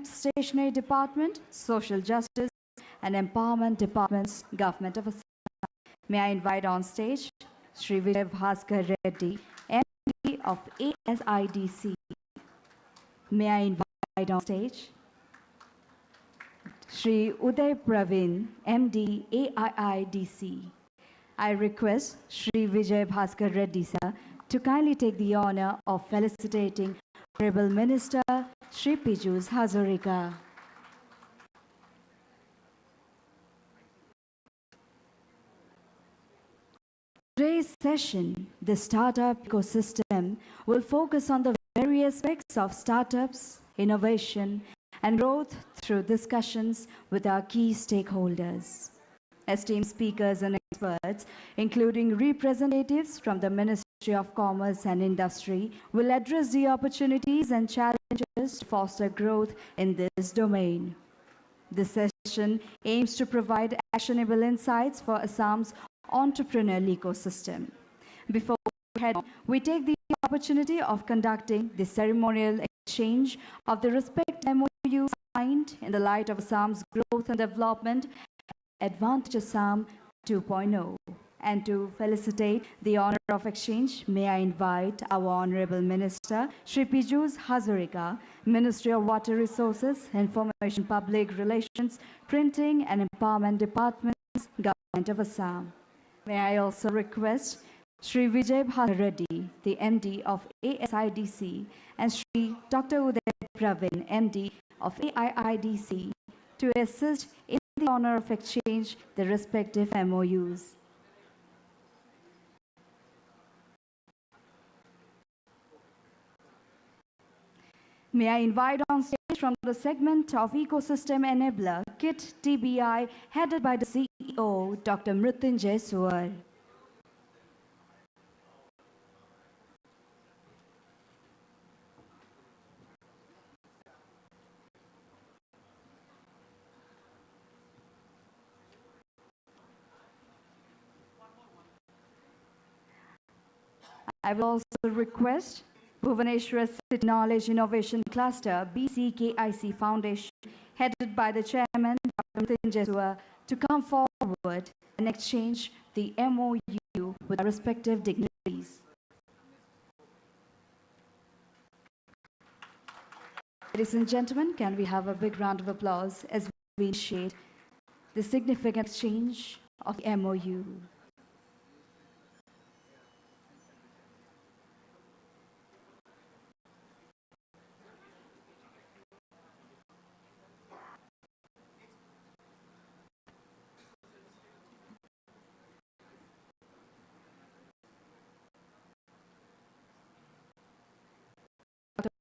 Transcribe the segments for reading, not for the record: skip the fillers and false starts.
Stationery Department, Social Justice and Empowerment Departments, Government of Assam. May I invite on stage Sri Vijay Bhaskar Reddy, MD of ASIDC. May I invite on stage Sri Uday Praveen, MD, AIIDC. I request Sri Vijay Bhaskar Reddy sir to kindly take the honor of felicitating Honorable Minister Sri Piyush Hazarika. Today's session, the startup ecosystem, will focus on the various aspects of startups, innovation, and growth through discussions with our key stakeholders. Esteemed speakers and experts, including representatives from the Ministry of Commerce and Industry, will address the opportunities and challenges to foster growth in this domain. This session aims to provide actionable insights for Assam's entrepreneurial ecosystem. Before we head on, we take the opportunity of conducting the ceremonial exchange of the respective MOU signed in the light of Assam's growth and development, Advantage Assam 2.0. And to felicitate the honor of exchange, may I invite our Honorable Minister, Sri Piyush Hazarika, Ministry of Water Resources, Information Public Relations, Printing and Empowerment Departments, Government of Assam. May I also request Sri Vijay Bhaskar Reddy, the MD of ASIDC, and Sri Dr. Uday Praveen, MD of AIIDC, to assist in the honor of exchange the respective MOUs. May I invite on stage from the segment of Ecosystem Enabler, KIT TBI, headed by the CEO, Dr. Mrityunjay Suwar. I will also request Bhubaneswar City Knowledge Innovation Cluster, BCKIC Foundation, headed by the Chairman, Dr. Mrityunjay Suwar, to come forward and exchange the MOU with our respective dignitaries. Ladies and gentlemen, can we have a big round of applause as we initiate the significant exchange of the MOU.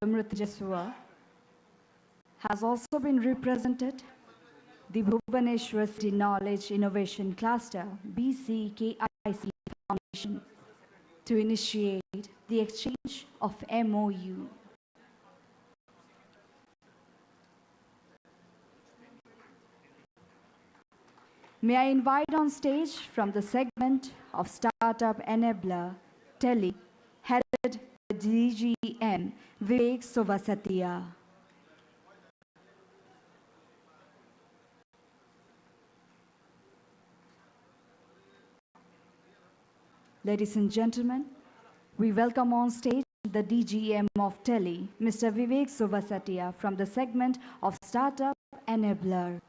Dr. Mrityunjay Suwar has also been represented the Bhubaneswar City Knowledge Innovation Cluster, BCKIC Foundation, to initiate the exchange of MOU. May I invite on stage from the segment of Startup Enabler, Tele, headed by DGM, Vivek Sovasatia. Ladies and gentlemen, we welcome on stage the DGM of Tele, Mr. Vivek Sovasatia, from the segment of Startup Enabler.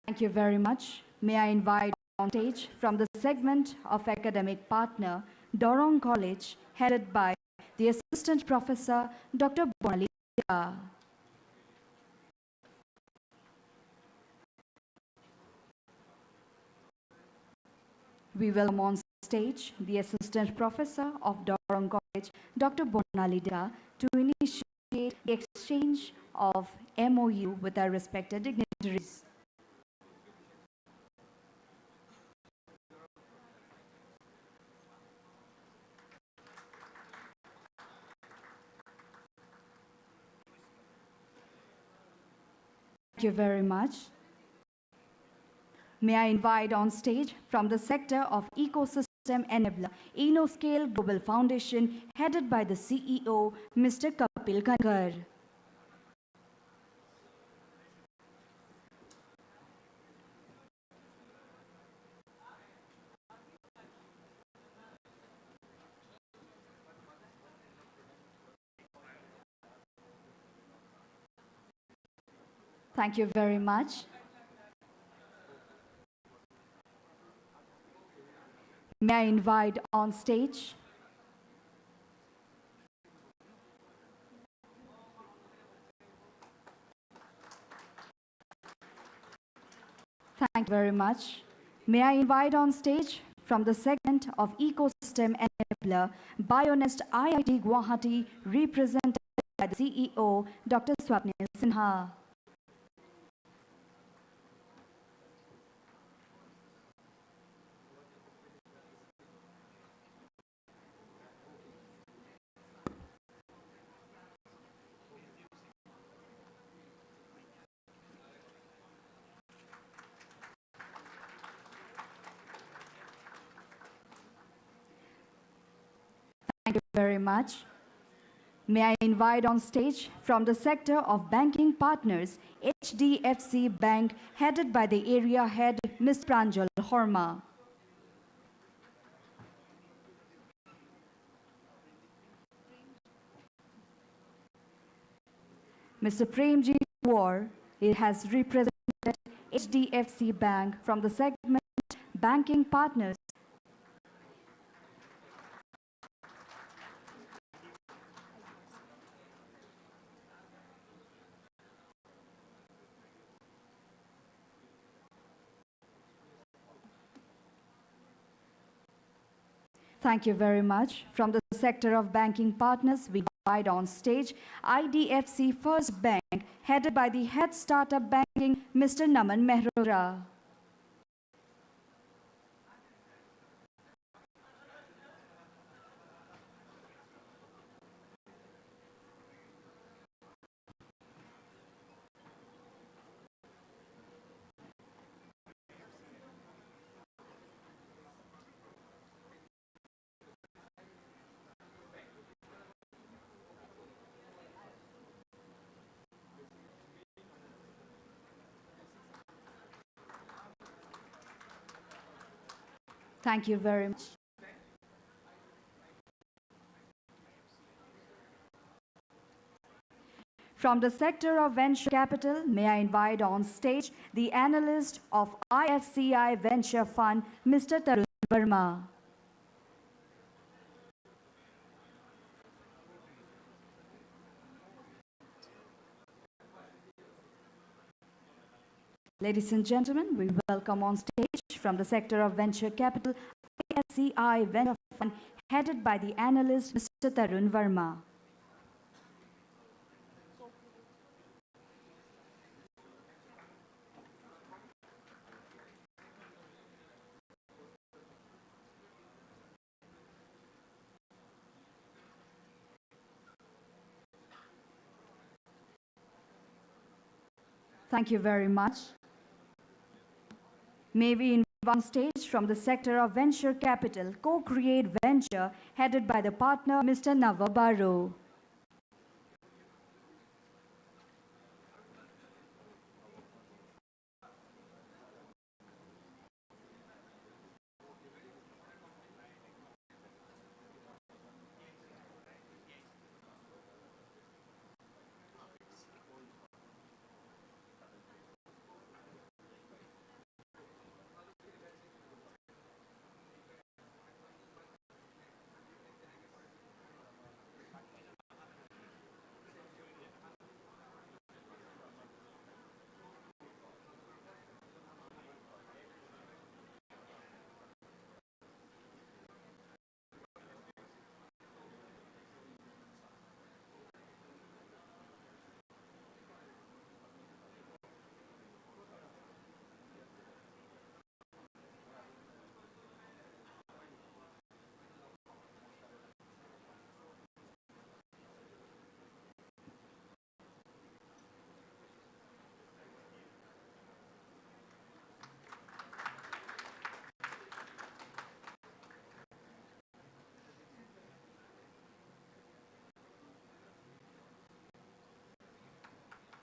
Thank you very much. May I invite on stage from the segment of academic partner, Dorong College, headed by the Assistant Professor, Dr. Bonali. We welcome on stage the Assistant Professor of Dorong College, Dr. Bonali, to initiate the exchange of MOU with our respected dignitaries. you very much. May I invite on stage from the sector of Ecosystem Enabler, InnoScale Global Foundation, headed by the CEO, Mr. Kopili. Thank you very much. May I invite on stage Thank you very much. May I invite on stage from the segment of Ecosystem Enabler, Bionest IIT Guwahati, represented by the CEO, Dr. Swapnil Sinha. Thank you very much. May I invite on stage from the sector of banking partners, HDFC Bank, headed by the area head, Ms. Pranjal Horma. Mr. Premji War, it has represented HDFC Bank from the segment banking partners. Thank you very much. From the sector of banking partners, we invite on stage IDFC First Bank, headed by the head startup banking, Mr. Naman Mehrora. Thank you very much. From the sector of venture capital, may I invite on stage the analyst of IFCI Venture Fund, Mr. Tarun Verma. Ladies and gentlemen, we welcome on stage from the sector of venture capital, IFCI Venture Fund, headed by the analyst, Mr. Tarun Verma. Thank you very much. May we invite on stage from the sector of venture capital, Co-Create Venture, headed by the partner, Mr. Nava Baro.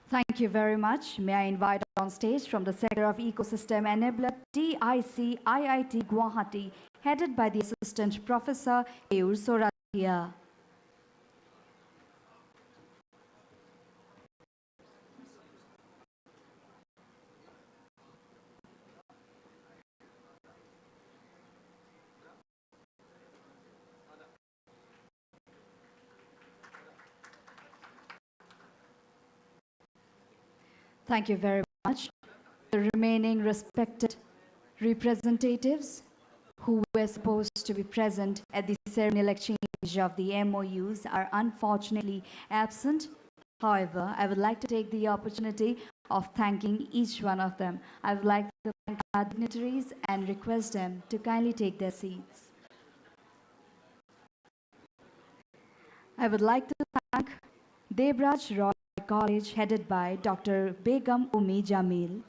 Thank you very much. May I invite on stage from the Sector of Ecosystem Enabler, TIC IIT Guwahati, headed by the Assistant Professor Eur Soratia. Thank you very much. The remaining respected representatives who were supposed to be present at the ceremonial exchange of the MOUs are unfortunately absent. However, I would like to take the opportunity of thanking each one of them. I would like to thank our dignitaries and request them to kindly take their seats. I would like to thank Debraj Roy College, headed by Dr. Begum Umi Jamil.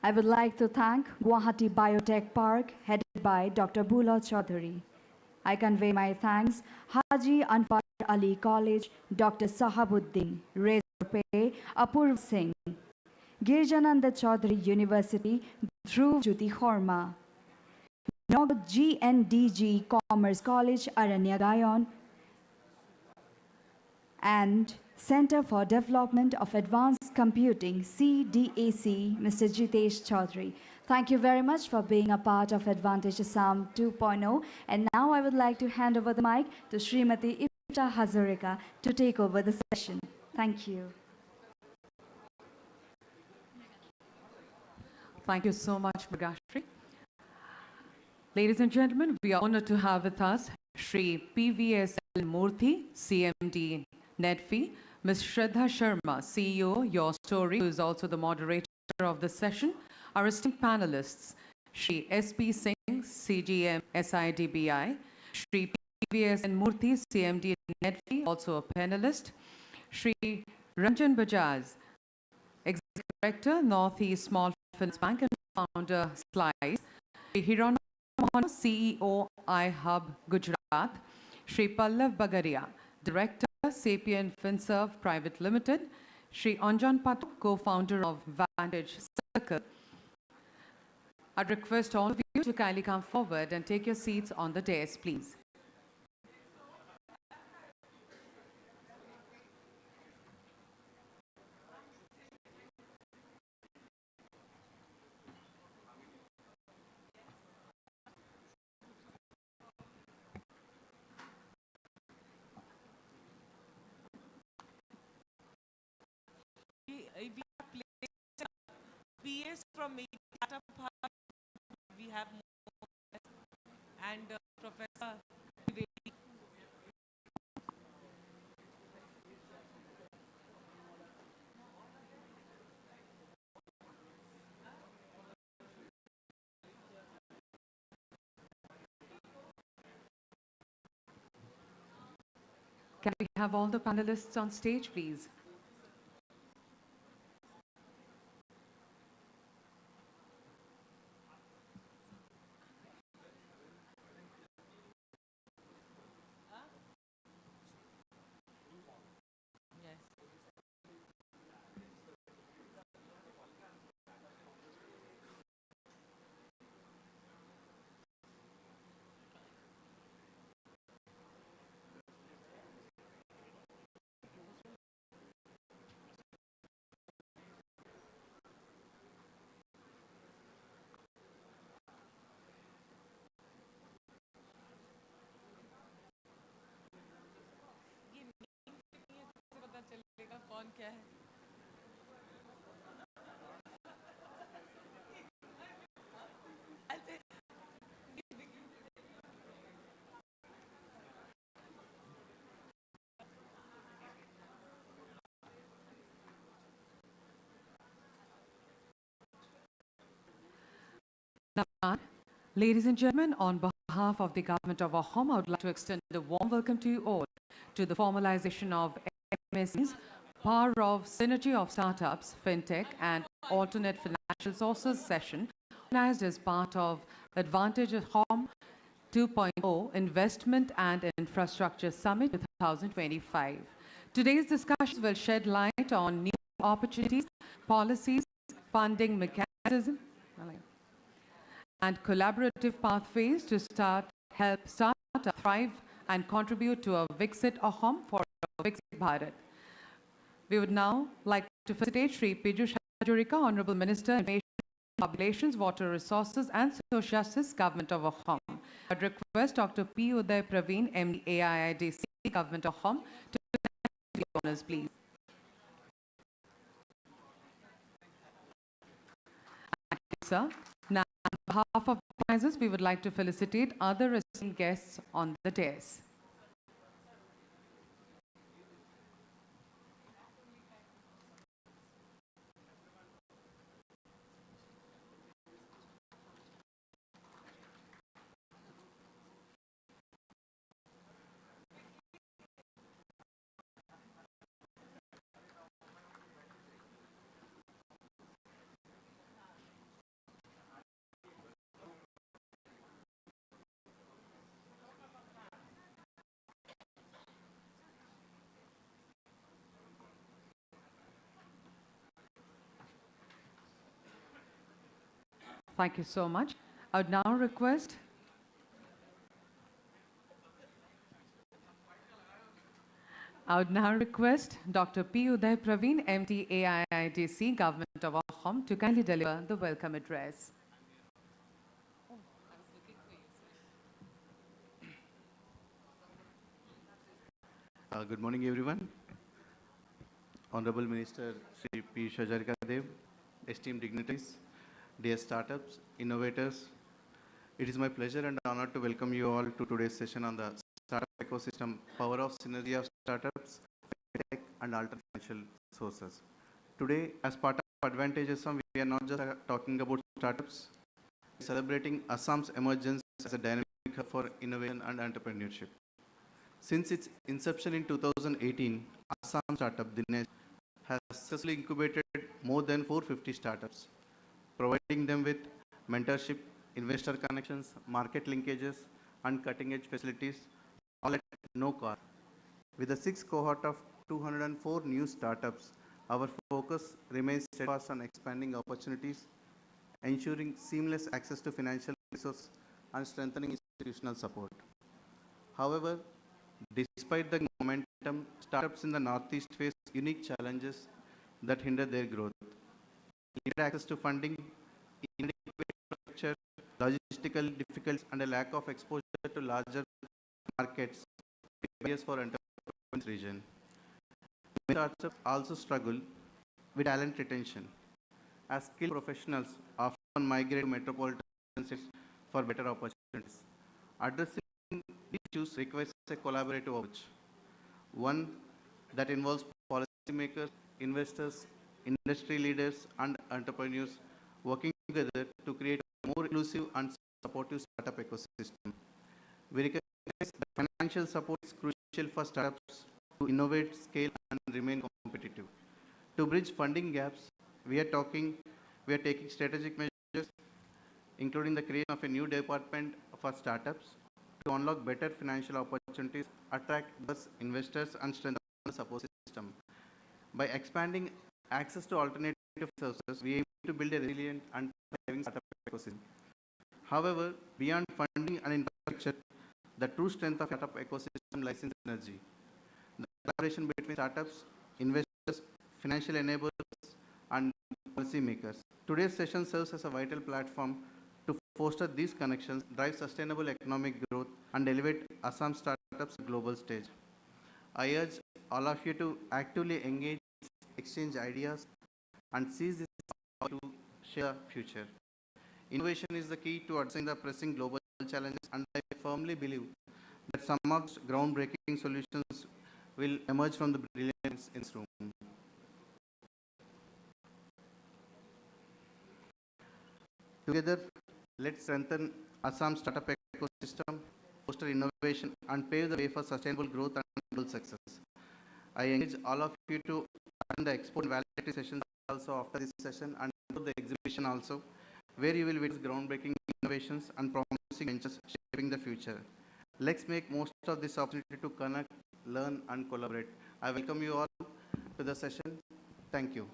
I would like to thank Guwahati Biotech Park, headed by Dr. Bula Chaudhary. I convey my thanks Haji Anwar Ali College, Dr. Sahabuddin, Rezapay, Apurv Singh, Girjananda Chaudhary University, Dhruv Jyoti Horma, GNDG Commerce College, Aranya Gayon, and Center for Development of Advanced Computing, CDAC, Mr. Jitesh Chaudhary. Thank you very much for being a part of Advantage Assam 2.0. And now I would like to hand over the mic to Srimati Ipta Hazarika to take over the session. Thank you. Thank you so much, Mrugashri. Ladies and gentlemen, we are honored to have with us Shri PVSL Murthy, CMD NEDFI, Ms. Shraddha Sharma, CEO, Your Story, who is also the moderator of this session, our esteemed panelists, Shri SP Singh, CGM SIDBI, Shri PVSN Murthy, CMD NEDFI, also a panelist, Shri Ranjan Bajaj, Executive Director, Northeast Small Finance Bank and founder, Slice, Shri Hiron Mohan, CEO, iHub Gujarat, Shri Pallav Bagaria, Director, Sapien FinServe Private Limited, Shri Anjan Pato, co-founder of Vantage Circle. I'd request all of you to kindly come forward and take your seats on the dais, please. We have placed PS from Data Hub. We have and Professor. Can we have all the panelists on stage, please? कौन क्या है Ladies and gentlemen, on behalf behalf of the Government of Assam, I would like to extend a warm welcome to you all to the formalization of MSC's Power of Synergy of Startups, FinTech and Alternate Financial Sources session, organized as part of Advantage at Home 2.0 Investment and Infrastructure Summit 2025. Today's discussions will shed light on new opportunities, policies, funding mechanisms, and collaborative pathways to help startups thrive and contribute to a Viksit Assam for a Viksit Bharat. We would now like to facilitate Shri Piyush Hajurika, Honorable Minister, Information, Public Relations, Water Resources and Social Justice, Government of Assam. I would request Dr. P. Uday Praveen, MD, AIIDC, Government of Assam, to the honors, please. Thank you, sir. Now, on behalf of the organizers, we would like to felicitate other esteemed guests on the dais. Thank you so much. I would now request Dr. P. Uday Praveen, MD, AIIDC, Government of Assam, to kindly deliver the welcome address. Good morning, everyone. Honorable Minister Shri Piyush Hajurika Dev, esteemed dignitaries, dear startups, innovators, it is my pleasure and honor to welcome you all to today's session on the startup ecosystem, power of synergy of startups, tech and alternate financial sources. Today, as part of Advantage Assam, we are not just talking about startups, we are celebrating Assam's emergence as a dynamic hub for innovation and entrepreneurship. Since its inception in 2018, Assam Startup Dinesh has successfully incubated more than 450 startups, providing them with mentorship, investor connections, market linkages, and cutting-edge facilities, all at no cost. With a sixth cohort of 204 new startups, our focus remains steadfast on expanding opportunities, ensuring seamless access to financial resources, and strengthening institutional support. However, despite the momentum, startups in the Northeast face unique challenges that hinder their growth. Limited access to funding, inadequate infrastructure, logistical difficulties, and a lack of exposure to larger markets barriers for entrepreneurs in this region. Many startups also struggle with talent retention, as skilled professionals often migrate to metropolitan cities for better opportunities. Addressing these issues requires a collaborative approach, one that involves policymakers, investors, industry leaders, and entrepreneurs working together to create a more inclusive and supportive startup ecosystem. We recognize that financial support is crucial for startups to innovate, scale, and remain competitive. To bridge funding gaps, we are taking strategic measures, including the creation of a new department for startups to unlock better financial opportunities, attract diverse investors, and strengthen the support system. By expanding access to alternative sources, we aim to build a resilient and thriving startup ecosystem. However, beyond funding and infrastructure, the true strength of startup ecosystem lies in synergy. The collaboration between startups, investors, financial enablers, and policymakers. Today's session serves as a vital platform to foster these connections, drive sustainable economic growth, and elevate Assam startups to the global stage. I urge all of you to actively engage, exchange ideas, and seize this opportunity to share the future. Innovation is the key to addressing the pressing global challenges, and I firmly believe that some of the groundbreaking solutions will emerge from the brilliance in this room. Together, let's strengthen Assam startup ecosystem, foster innovation, and pave the way for sustainable growth and global success. I encourage all of you to attend the expo and validatory sessions also after this session and the exhibition also, where you will witness groundbreaking innovations and promising ventures shaping the future. Let's make most of this opportunity to connect, learn, and collaborate. I welcome you all to the session. Thank you.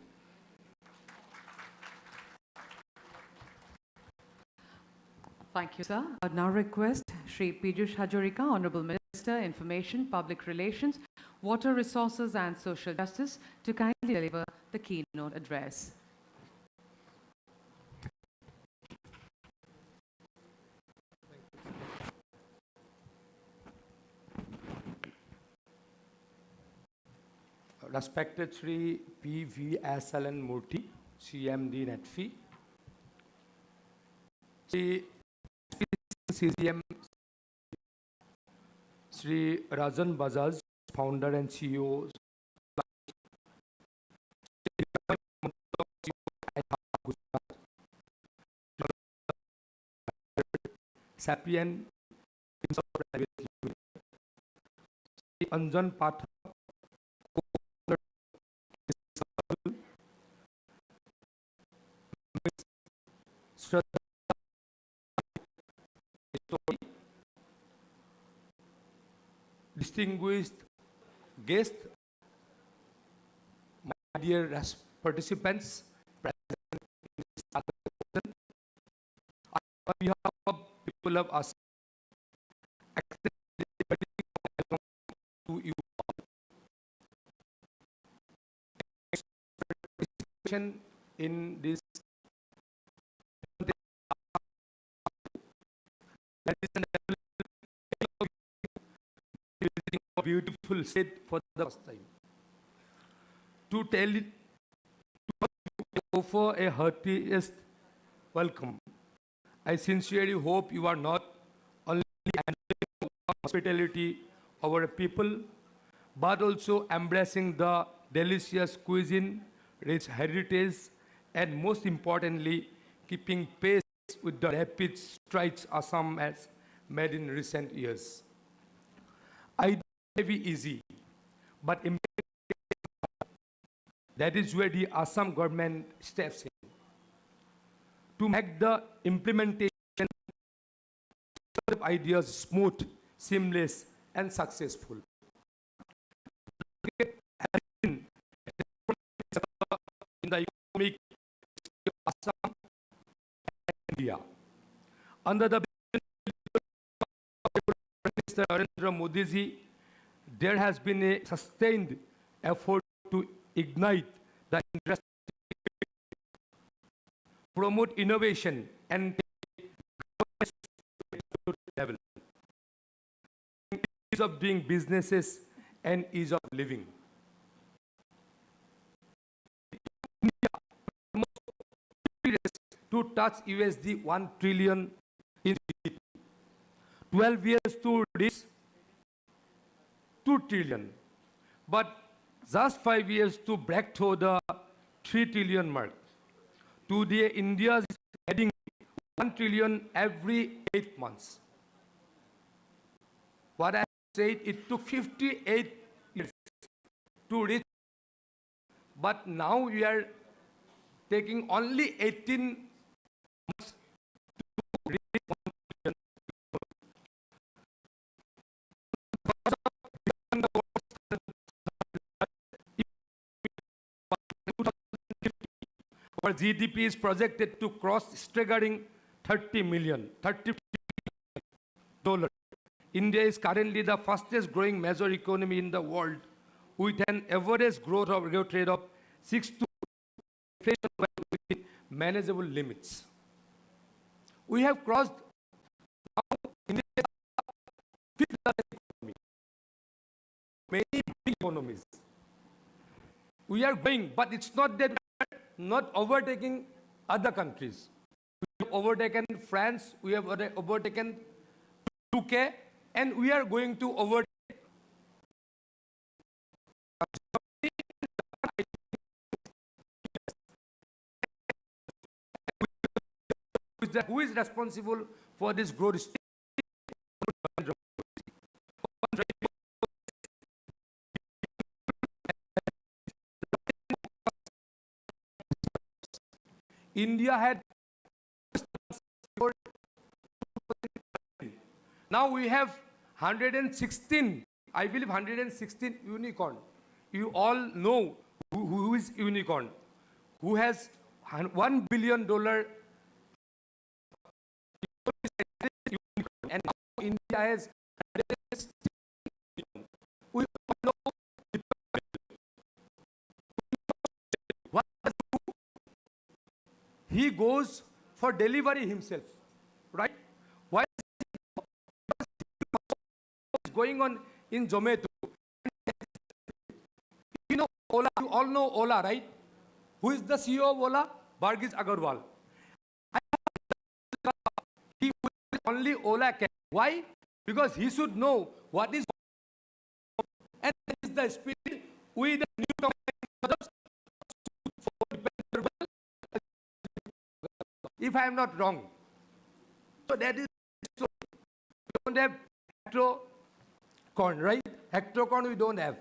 Thank you, sir. I would now request Shri Piyush Hajorika, Honorable Minister, Information, Public Relations, Water Resources and Social Justice, to kindly deliver the keynote address. Respected Shri P.V.S.L. Murthy, CMD NetFi, Shri CCM, Shri Rajan Bajaj, Founder and CEO, Sapien, Shri Anjan Pathak, distinguished guests, my dear participants present in this session, on behalf of people of Assam, to you all. In this beautiful state for the first time. To tell it, to offer a heartiest welcome. I sincerely hope you are not only enjoying hospitality of our people, but also embracing the delicious cuisine, rich heritage, and most importantly, keeping pace with the rapid strides Assam has made in recent years. I may be easy, but that is where the Assam government steps in to make the implementation of ideas smooth, seamless, and successful. In the economic of Assam and India, under the Minister Narendra Modi ji, there has been a sustained effort to ignite the industry, promote innovation, and level, ease of doing businesses and ease of living. India to touch USD 1 trillion in 12 years to reach 2 trillion, but just 5 years to break through the 3 trillion mark. Today, India is adding 1 trillion every 8 months. What I said, it took 58 years to reach, but now we are taking only 18 months to reach 1 trillion. Our GDP is projected to cross staggering $30 billion. India is currently the fastest growing major economy in the world, with an average growth rate of 6 to within manageable limits. We have crossed now India's fifth largest economy. Many big economies. We are growing, but it's not that we are not overtaking other countries. We have overtaken France, we have overtaken UK, and we are going to overtake who is responsible for this growth? India had now we have 116, I believe 116 unicorn. You all know who is unicorn, who has $1 billion unicorn, and now India has 116 unicorn. We all know what does he do? He goes for delivery himself, right? Why is going on in Zomato? You know Ola, you all know Ola, right? Who is the CEO of Ola? Bargis Agarwal. He will only Ola can. Why? Because he should know what is, and that is the spirit we the new if I am not wrong. So that is, so we don't have hectocorn, right? Hectocorn we don't have.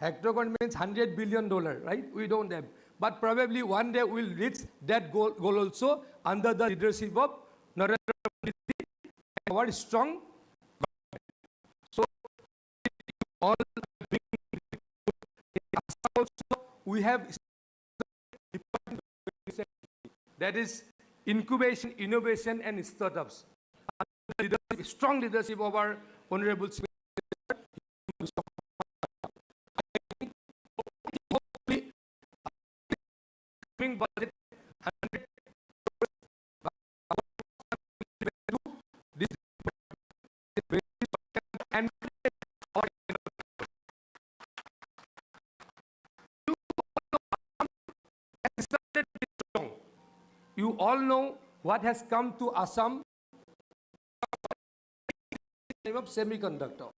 Hectocorn means $100 billion, right? We don't have. But probably one day we'll reach that goal also under the leadership of Narendra Modi and our strong government. So all also we have that is incubation, innovation, and startups. Under the strong leadership of our Honorable Speaker, budget 100 and you all know what has come to Assam of semiconductor.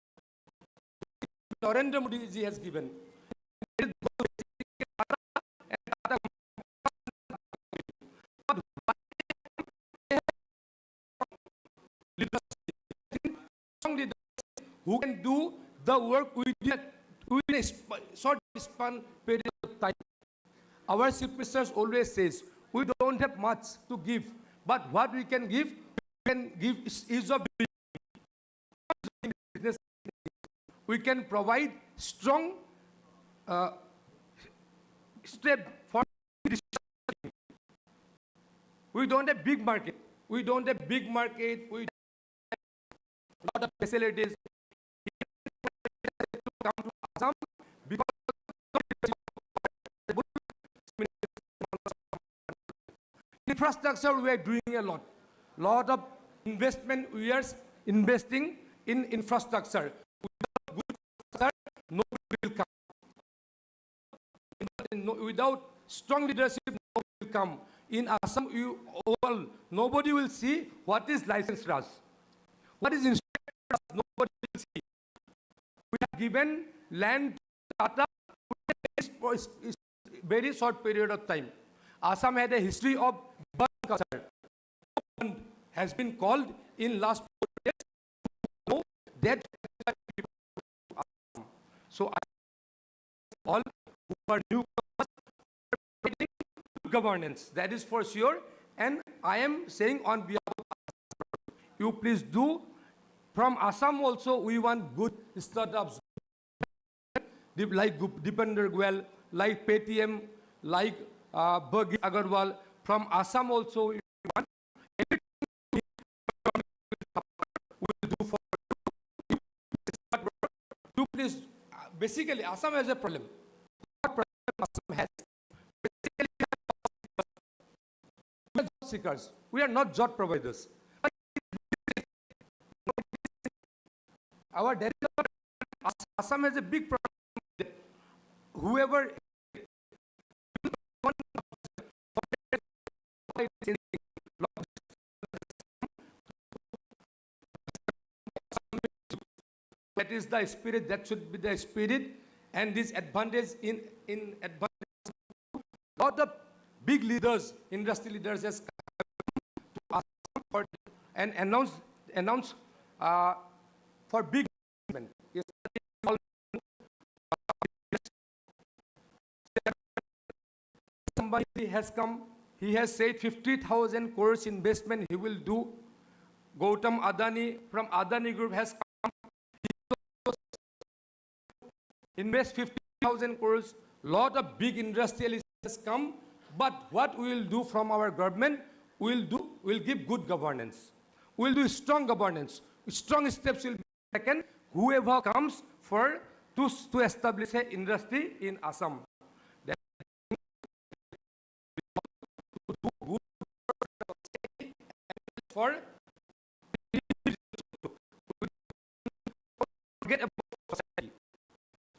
Narendra Modi ji has given. Who can do the work within a short span period of time. Our chief minister always says, we don't have much to give, but what we can give is ease of business. We can provide strong step for we don't have big market. We don't have big market. We don't have a lot of facilities. Come to Assam because infrastructure we are doing a lot of investment we are investing in infrastructure. Without good infrastructure, nobody will come. Without strong leadership, nobody will come. In Assam, nobody will see what is licensed trust. What is instructed trust, nobody will see. We have given land to Tata for a very short period of time. Assam had a history of burn culture. Has been called in last 4 years. No, that so all who are newcomers governance, that is for sure. And I am saying on behalf of Assam, you please do. From Assam also, we want good startups like Dipender Goel, like Paytm, like Bargis Agarwal. From Assam also, we want will do for you. Please, basically, Assam has a problem. What problem Assam has? Basically, we are job seekers. We are not job providers. Our Assam has a big problem. Whoever that is the spirit, that should be the spirit, and this advantage in advantage. A lot of big leaders, industry leaders, has come to Assam for and announce for big investment. Somebody has come He has said 50,000 crores investment he will do. Gautam Adani from Adani Group has come. Invest 50,000 crores. Lot of big industrialists has come. But what we will do from our government, we'll give good governance. We'll do strong governance. Strong steps will be taken. Whoever comes to establish an industry in Assam. That for forget about society.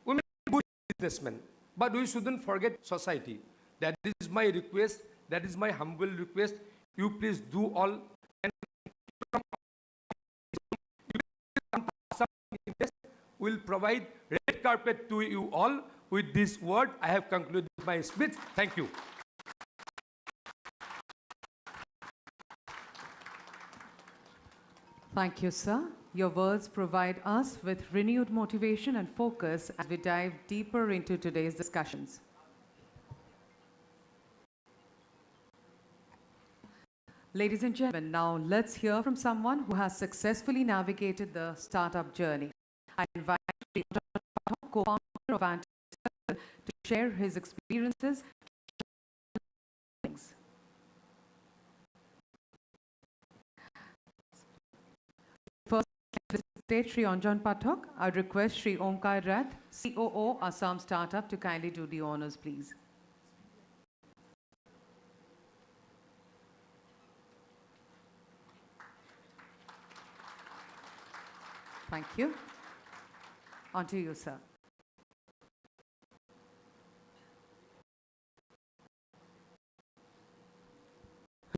We may be good businessmen, but we shouldn't forget society. That is my request. That is my humble request. You please do all. And will provide red carpet to you all. With this word, I have concluded my speech. Thank you. Thank you, sir. Your words provide us with renewed motivation and focus as we dive deeper into today's discussions. Ladies and gentlemen, now let's hear from someone who has successfully navigated the startup journey. I invite the co-founder of Entrepreneurial to share his experiences. First, Sri Anjan Pathak, I request Sri Omkar Rath, COO Assam Startup, to kindly do the honors, please. Thank you. On to you, sir.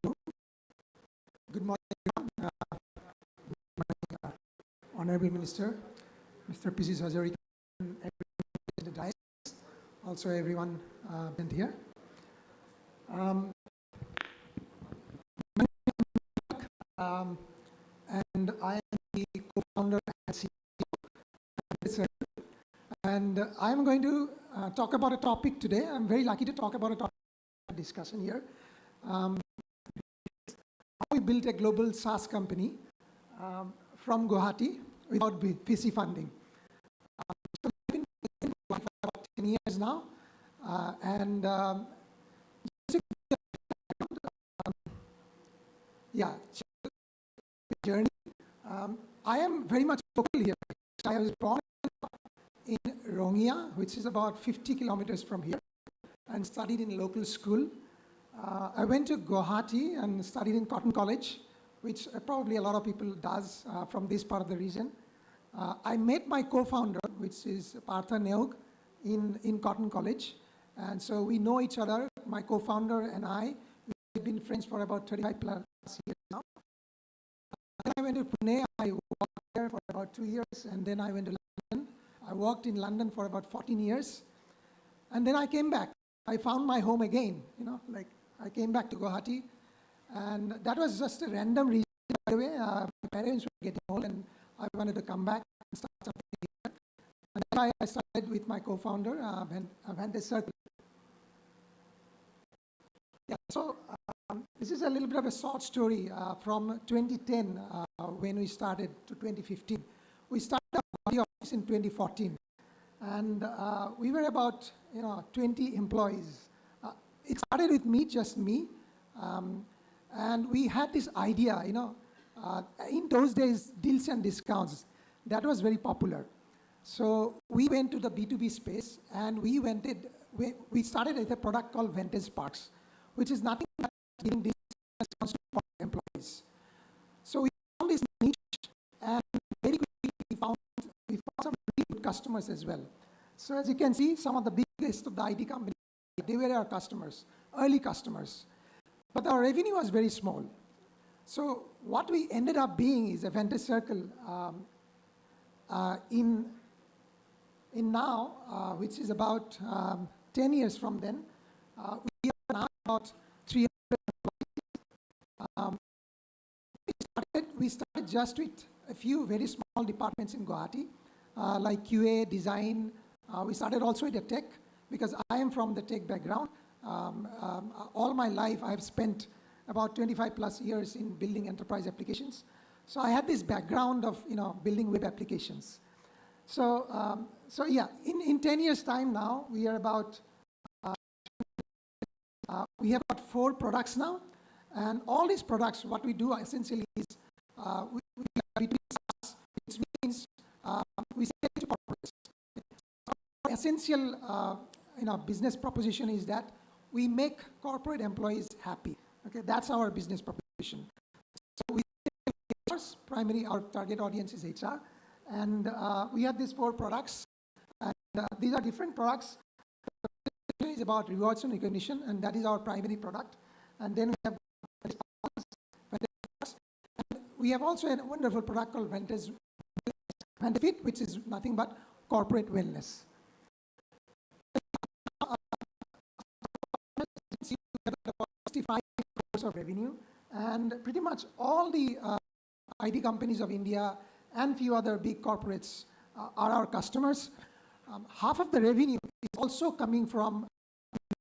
Hello. Good morning, Honorable Minister, Mr. P.C. Sajari, and everyone in the dais, also everyone present here. And I am the co-founder and CEO, and I'm going to talk about a topic today. I'm very lucky to talk about a topic discussion here. How we built a global SaaS company from Guwahati without VC funding. So I've been doing it for about 10 years now, and journey. I am very much local here. I was born in Rongia, which is about 50 kilometers from here, and studied in local school. I went to Guwahati and studied in Cotton College, which probably a lot of people does from this part of the region. I met my co-founder, which is Partha Neog, in Cotton College. And so we know each other, my co-founder and I. We've been friends for about 35 plus years now. Then I went to Pune. I worked there for about 2 years, and then I went to London. I worked in London for about 14 years. And then I came back. I found my home again, like I came back to Guwahati. And that was just a random reason, by the way. My parents were getting old, and I wanted to come back and start something here. And then I started with my co-founder, Vantage Circle. Yeah, so this is a little bit of a short story from 2010 when we started to 2015. We started our office in 2014, and we were about 20 employees. It started with me, just me, and we had this idea. In those days, deals and discounts, that was very popular. So we went to the B2B space, and we started with a product called Vantage Parks, which is nothing but giving discounts for employees. So we found this niche, and very quickly we found some really good customers as well. So as you can see, some of the biggest of the IT companies, they were our customers, early customers. But our revenue was very small. So what we ended up being is a Vantage Circle in now, which is about 10 years from then. We are now about 300 employees. We started just with a few very small departments in Guwahati, like QA, design. We started also with the tech, because I am from the tech background. All my life, I've spent about 25 plus years in building enterprise applications. So I had this background of building web applications. So yeah, in 10 years' time now, we are about we have about 4 products now, and all these products, what we do essentially is we have B2B SaaS, which means we sell to corporates. Our essential business proposition is that we make corporate employees happy. Okay, that's our business proposition. So we primary, our target audience is HR, and we have these 4 products, and these are different products. Is about rewards and recognition, and that is our primary product. And then we have and we have also a wonderful product called Benefit, which is nothing but corporate wellness. 65 crores of revenue, and pretty much all the IT companies of India and few other big corporates are our customers. Half of the revenue is also coming from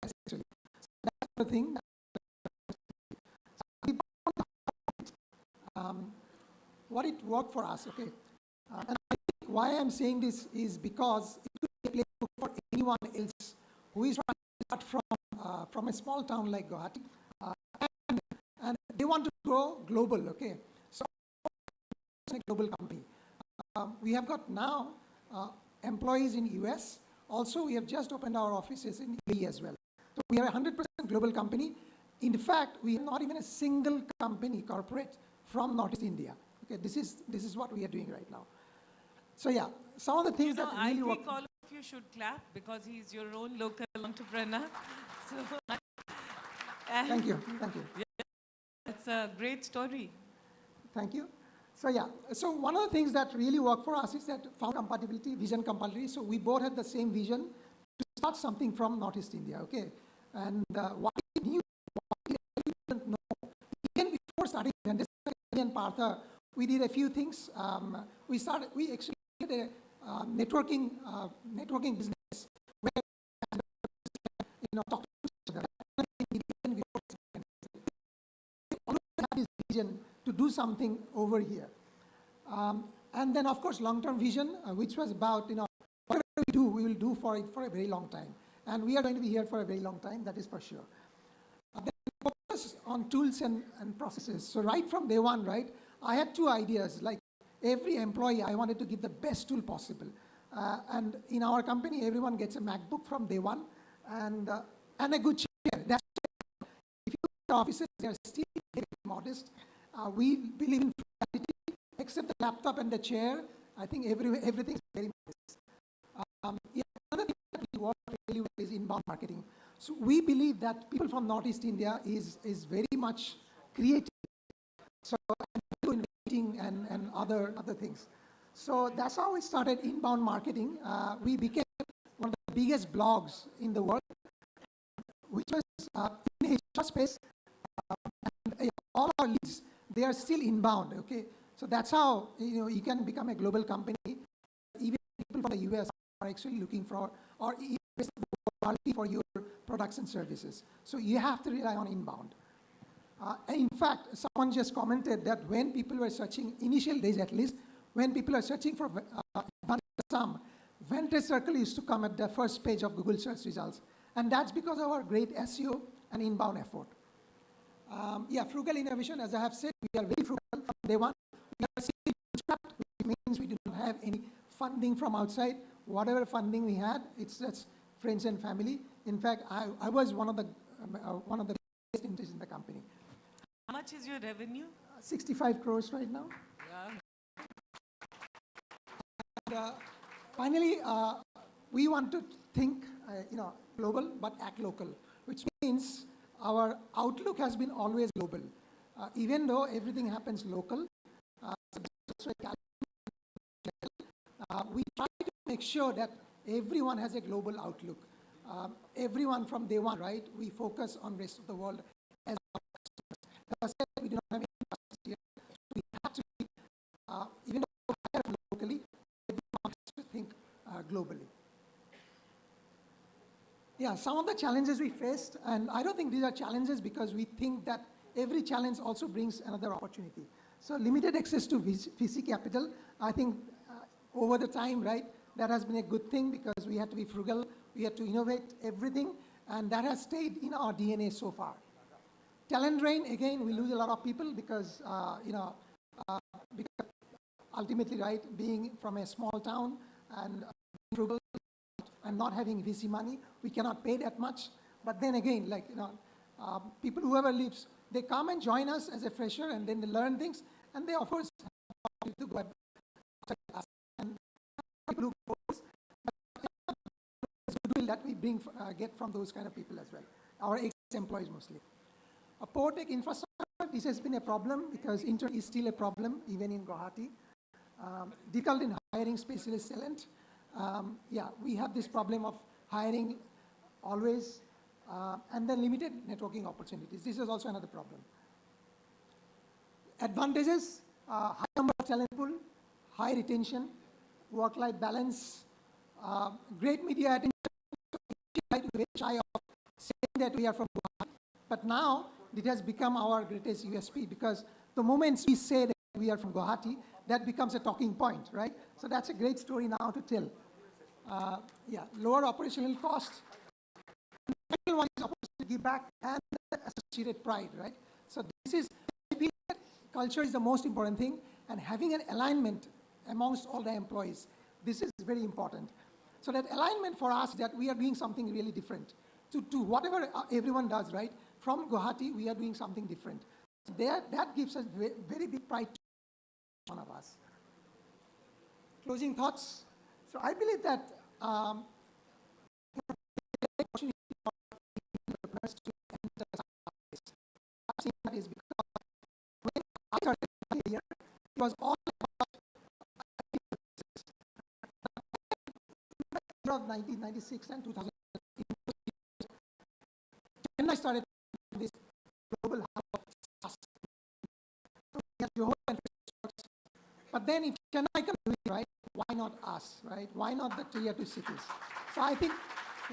actually. So that's the thing. What it worked for us, okay? And I think why I'm saying this is because it could be a playbook for anyone else who is trying to start from a small town like Guwahati, and they want to grow global, okay? So it's a global company. We have got now employees in US. Also, we have just opened our offices in UAE as well. So we are a 100% global company. In fact, we are not even a single company, corporate, from Northeast India. Okay, this is what we are doing right now. So yeah, some of the things that really I work. think all of you should clap because he's your own local entrepreneur. So, Thank you. It's a great story. Thank you. So yeah, so one of the things that really work for us is that founder compatibility, vision compatibility. So we both had the same vision to start something from Northeast India, okay? And what we knew, what we didn't know, even before starting and Partha, we did a few things. We actually did a networking business where talk to each other. We always had this vision to do something over here. And then, of course, long-term vision, which was about, whatever we do, we will do for a very long time. And we are going to be here for a very long time, that is for sure. Then focus on tools and processes. So right from day one, right, I had 2 ideas. Like every employee, I wanted to give the best tool possible. And in our company, everyone gets a MacBook from day one, and a good chair. That's if you look at the offices, they are still very modest. We believe in frugality, except the laptop and the chair. I think everything's very modest. Another thing that we work really well is inbound marketing. So we believe that people from Northeast India is very much creative. So innovating and other things. So that's how we started inbound marketing. We became one of the biggest blogs in the world, which was in HR space. And all our leads, they are still inbound, okay? So that's how you can become a global company. Even people from the US are actually looking for, or even for your products and services. So you have to rely on inbound. In fact, someone just commented that when people were searching, initial days at least, when people are searching for Assam, Vantage Circle used to come at the first page of Google search results. And that's because of our great SEO and inbound effort. Frugal innovation, as I have said, we are very frugal from day one. We are bootstrapped, which means we do not have any funding from outside. Whatever funding we had, it's just friends and family. In fact, I was one of the biggest investors in the company. How much is your revenue? 65 crores right now. Yeah. And, finally, we want to think, global but act local, which means our outlook has been always global. Even though everything happens local, we try to make sure that everyone has a global outlook. Everyone from day one, right? We focus on rest of the world as our customers. As I said, we do not have any customers here. So we have to be, even though we hire locally, everyone has to think globally. Yeah, some of the challenges we faced, and I don't think these are challenges because we think that every challenge also brings another opportunity. So limited access to VC capital, I think over the time, right, that has been a good thing because we had to be frugal, we had to innovate everything, and that has stayed in our DNA so far. Talent drain, again, we lose a lot of people because, because ultimately, right, being from a small town and frugal and not having VC money, we cannot pay that much. But then again, like, people, whoever leaves, they come and join us as a fresher and then they learn things and they offer us to go us. And people who goes, goodwill that we bring, get from those kind of people as well, our ex-employees mostly. A poor tech infrastructure, this has been a problem because internet is still a problem even in Guwahati. Difficult in hiring specialist talent. Yeah, we have this problem of hiring always, and then limited networking opportunities. This is also another problem. Advantages, high number of talent pool, high retention, work-life balance, great media attention. Very shy of saying that we are from Guwahati, but now it has become our greatest USP because the moment we say that we are from Guwahati, that becomes a talking point, right? So that's a great story now to tell. Yeah, lower operational costs. The second one is opportunity to give back and associated pride, right? So this is, I feel that culture is the most important thing, and having an alignment amongst all the employees, this is very important. So that alignment for us that we are doing something really different to whatever everyone does, right? From Guwahati, we are doing something different. So that gives us very big pride to one of us. Closing thoughts. So I believe that opportunity for entrepreneurs to enter that is because when I started here, it was all about of 1996 and 2000. When I started this global hub of SaaS, but then if Chennai can do it, right, why not us, right? Why not the tier 2 cities? So I think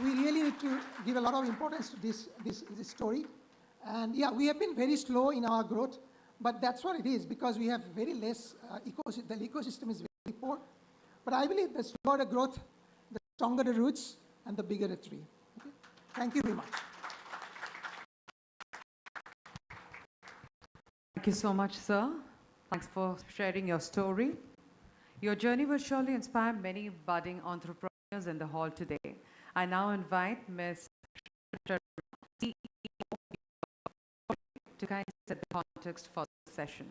we really need to give a lot of importance to this story. And yeah, we have been very slow in our growth, but that's what it is because we have very less ecosystem. The ecosystem is very poor. But I believe the slower the growth, the stronger the roots, and the bigger the tree. Okay? Thank you very much. Thank you so much, sir. Thanks for sharing your story. Your journey will surely inspire many budding entrepreneurs in the hall today. I now invite Ms. CEO to kind of set the context for the session.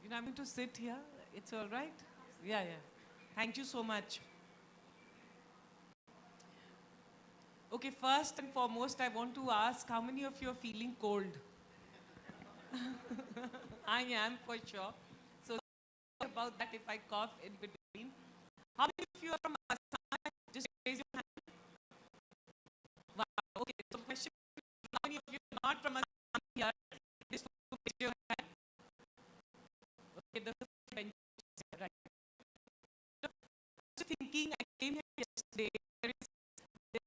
You know, I'm going to sit here. It's all right? Yeah. Thank you so much. Okay, first and foremost, I want to ask how many of you are feeling cold? I am for sure. So about that if I cough in between. How many of you are from Assam? Just raise your hand. Wow, okay, so question, how many of you are not from Assam here? Just raise your hand. Okay, the bench, right. So, I was thinking, I came here yesterday,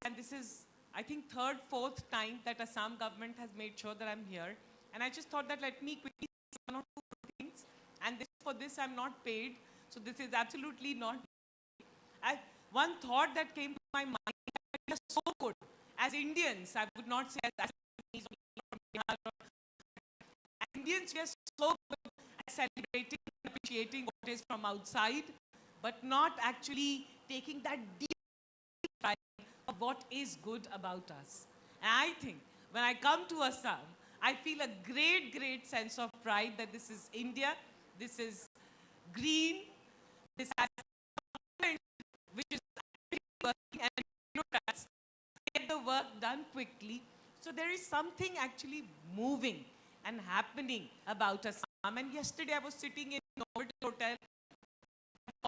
and this is, I think, third, fourth time that Assam government has made sure that I'm here. And I just thought that let me quickly say one or two things. And for this, I'm not paid. So this is absolutely not. One thought that came to my mind, we are so good. As Indians, I would not say as Indians, we are so good at celebrating and appreciating what is from outside, but not actually taking that deep pride of what is good about us. And I think when I come to Assam, I feel a great, great sense of pride that this is India, this is green, this has which is working and get the work done quickly. So there is something actually moving and happening about Assam. And yesterday I was sitting in an hotel,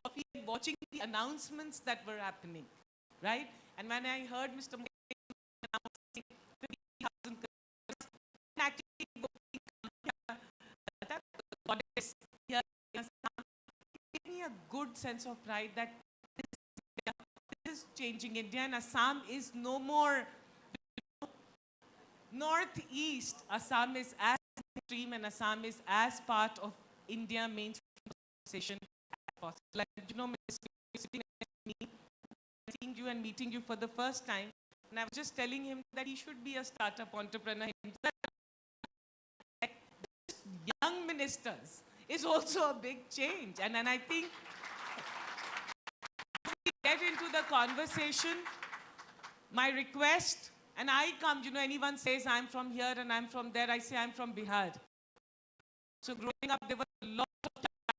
coffee, and watching the announcements that were happening, right? And when I heard Mr. announcing 50,000 crores, actually that goddess here in Assam gave me a good sense of pride that is changing India, and Assam is no more northeast. Assam is as extreme, and Assam is as part of India mainstream conversation as possible. Like, Minister, you're sitting next to me, seeing you and meeting you for the first time, and I was just telling him that he should be a startup entrepreneur himself. Young ministers is also a big change, and I think we get into the conversation. My request, and I come, anyone says I'm from here and I'm from there, I say I'm from Bihar. So growing up, there were a lot of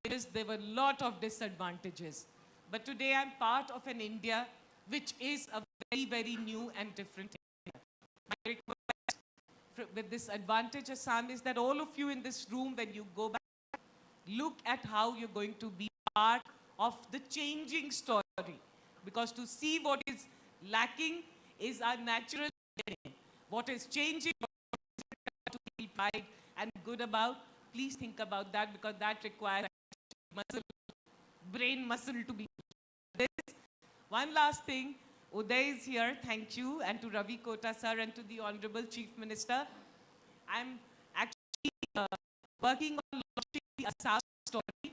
challenges, there were a lot of disadvantages. But today I'm part of an India which is a very, very new and different India. My request with this advantage, Assam, is that all of you in this room, when you go back, look at how you're going to be part of the changing story. Because to see what is lacking is our natural DNA. What is changing, what to feel pride and good about, please think about that, because that requires brain muscle to be. This. One last thing, Uday is here, thank you, and to Ravi Kota sir and to the Honorable Chief Minister. I'm actually working on launching the Assam story.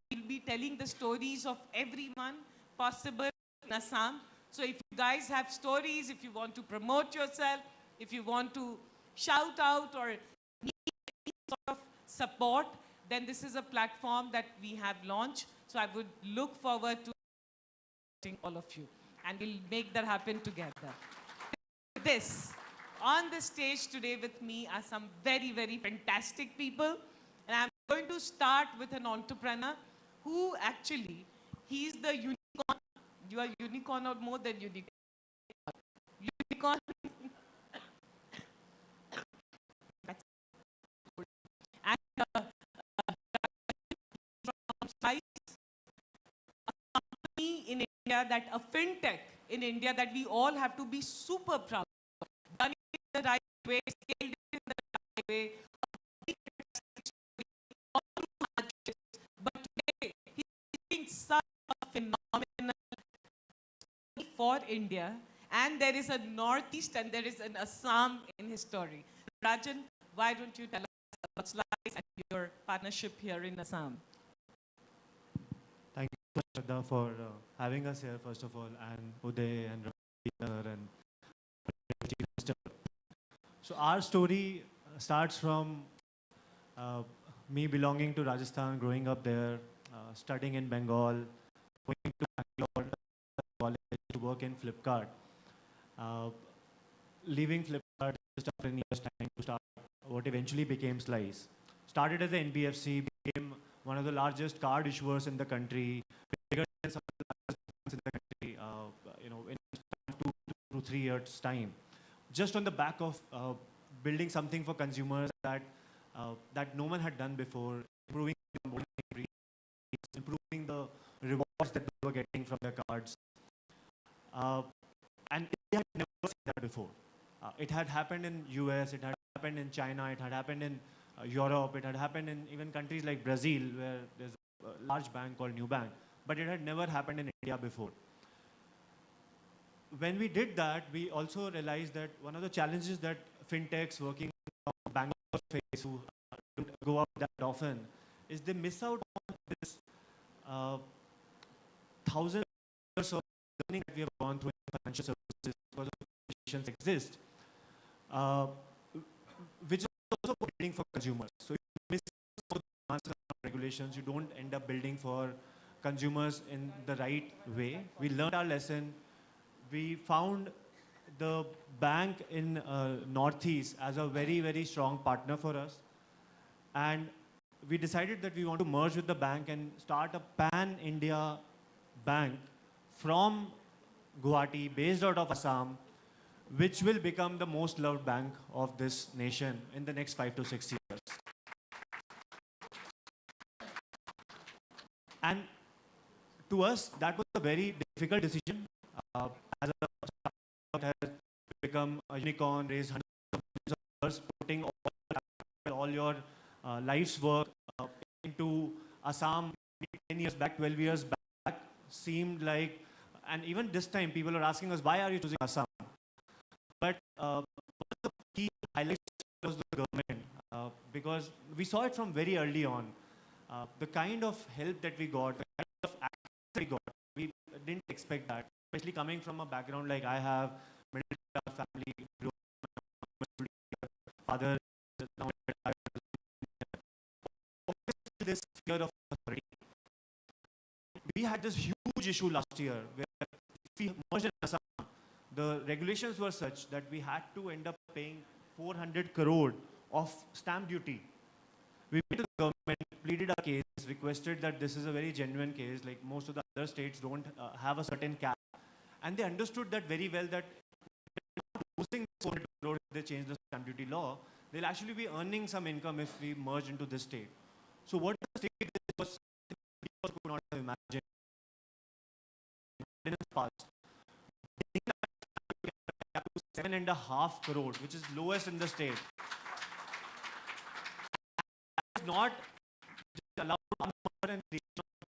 We'll be telling the stories of everyone possible in Assam. So if you guys have stories, if you want to promote yourself, if you want to shout out or need any sort of support, then this is a platform that we have launched. So I would look forward to all of you, and we'll make that happen together. This, on the stage today with me are some very, very fantastic people. And I'm going to start with an entrepreneur who actually, he's the unicorn. You are unicorn or more than unicorn. Unicorn. And from Spice, a company in India, that a fintech in India that we all have to be super proud of. Done it in the right way, scaled it in the right way. But today, he's doing such a phenomenal for India, and there is a Northeast and there is an Assam in his story. Rajan, why don't you tell us about Slice and your partnership here in Assam? Thank you, Shraddha, for having us here, first of all, and Uday and Ravi and Chief Minister. So our story starts from me belonging to Rajasthan, growing up there, studying in Bengal, going to Bangalore college to work in Flipkart. Leaving Flipkart just after a year's time to start what eventually became Slice. Started as an NBFC, became one of the largest card issuers in the country, bigger than some of the largest banks in the country, in 2 to 3 years' time. Just on the back of building something for consumers that no one had done before, improving the onboarding rates, improving the rewards that they were getting from their cards. And India had never seen that before. It had happened in US, it had happened in China, it had happened in Europe, it had happened in even countries like Brazil, where there's a large bank called New Bank, but it had never happened in India before. When we did that, we also realized that one of the challenges that fintechs working from Bangalore face, who don't go out that often, is they miss out on this 1,000 years of learning that we have gone through in financial services because of regulations exist, which is also building for consumers. So if you miss out on the regulations, you don't end up building for consumers in the right way. We learned our lesson. We found the bank in Northeast as a very, very strong partner for us. And we decided that we want to merge with the bank and start a pan-India bank from Guwahati, based out of Assam, which will become the most loved bank of this nation in the next 5 to 6 years. And to us, that was a very difficult decision. As a startup has become a unicorn, raised hundreds of millions of dollars, putting all your life's work into Assam 10 years back, 12 years back, seemed like and even this time, people are asking us, why are you choosing Assam? But one of the key highlights was the government, because we saw it from very early on. The kind of help that we got, the kind of access we got, we didn't expect that. Especially coming from a background like I have, middle class family, father, now this fear of authority. We had this huge issue last year where if we merged in Assam, the regulations were such that we had to end up paying 400 crore of stamp duty. We went to the government, pleaded our case, requested that this is a very genuine case, like most of the other states don't have a certain cap. And they understood that very well, that losing 400 crore if they change the stamp duty law, they'll actually be earning some income if we merge into this state. So what the state did was, people could not have imagined. Passed. 7.5 crore, which is lowest in the state. That is not just allowed and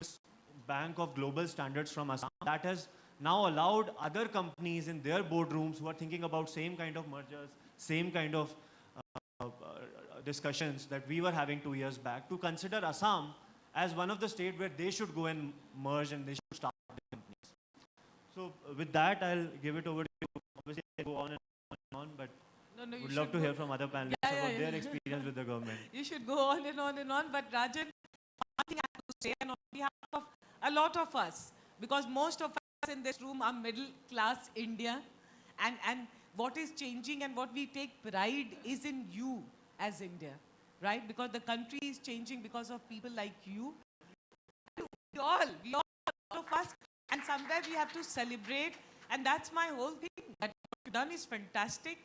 this bank of global standards from Assam. That has now allowed other companies in their boardrooms who are thinking about same kind of mergers, same kind of discussions that we were having 2 years back, to consider Assam as one of the states where they should go and merge and they should start companies. So with that, I'll give it over to you. Obviously, I go on and on, but would love to hear from other panelists about their experience with the government. You should go on and on and on. But Rajan, one thing I have to say, and on behalf of a lot of us, because most of us in this room are middle class India, and what is changing and what we take pride is in you as India, right? Because the country is changing because of people like you. We all of us, and somewhere we have to celebrate, and that's my whole thing. That what you've done is fantastic.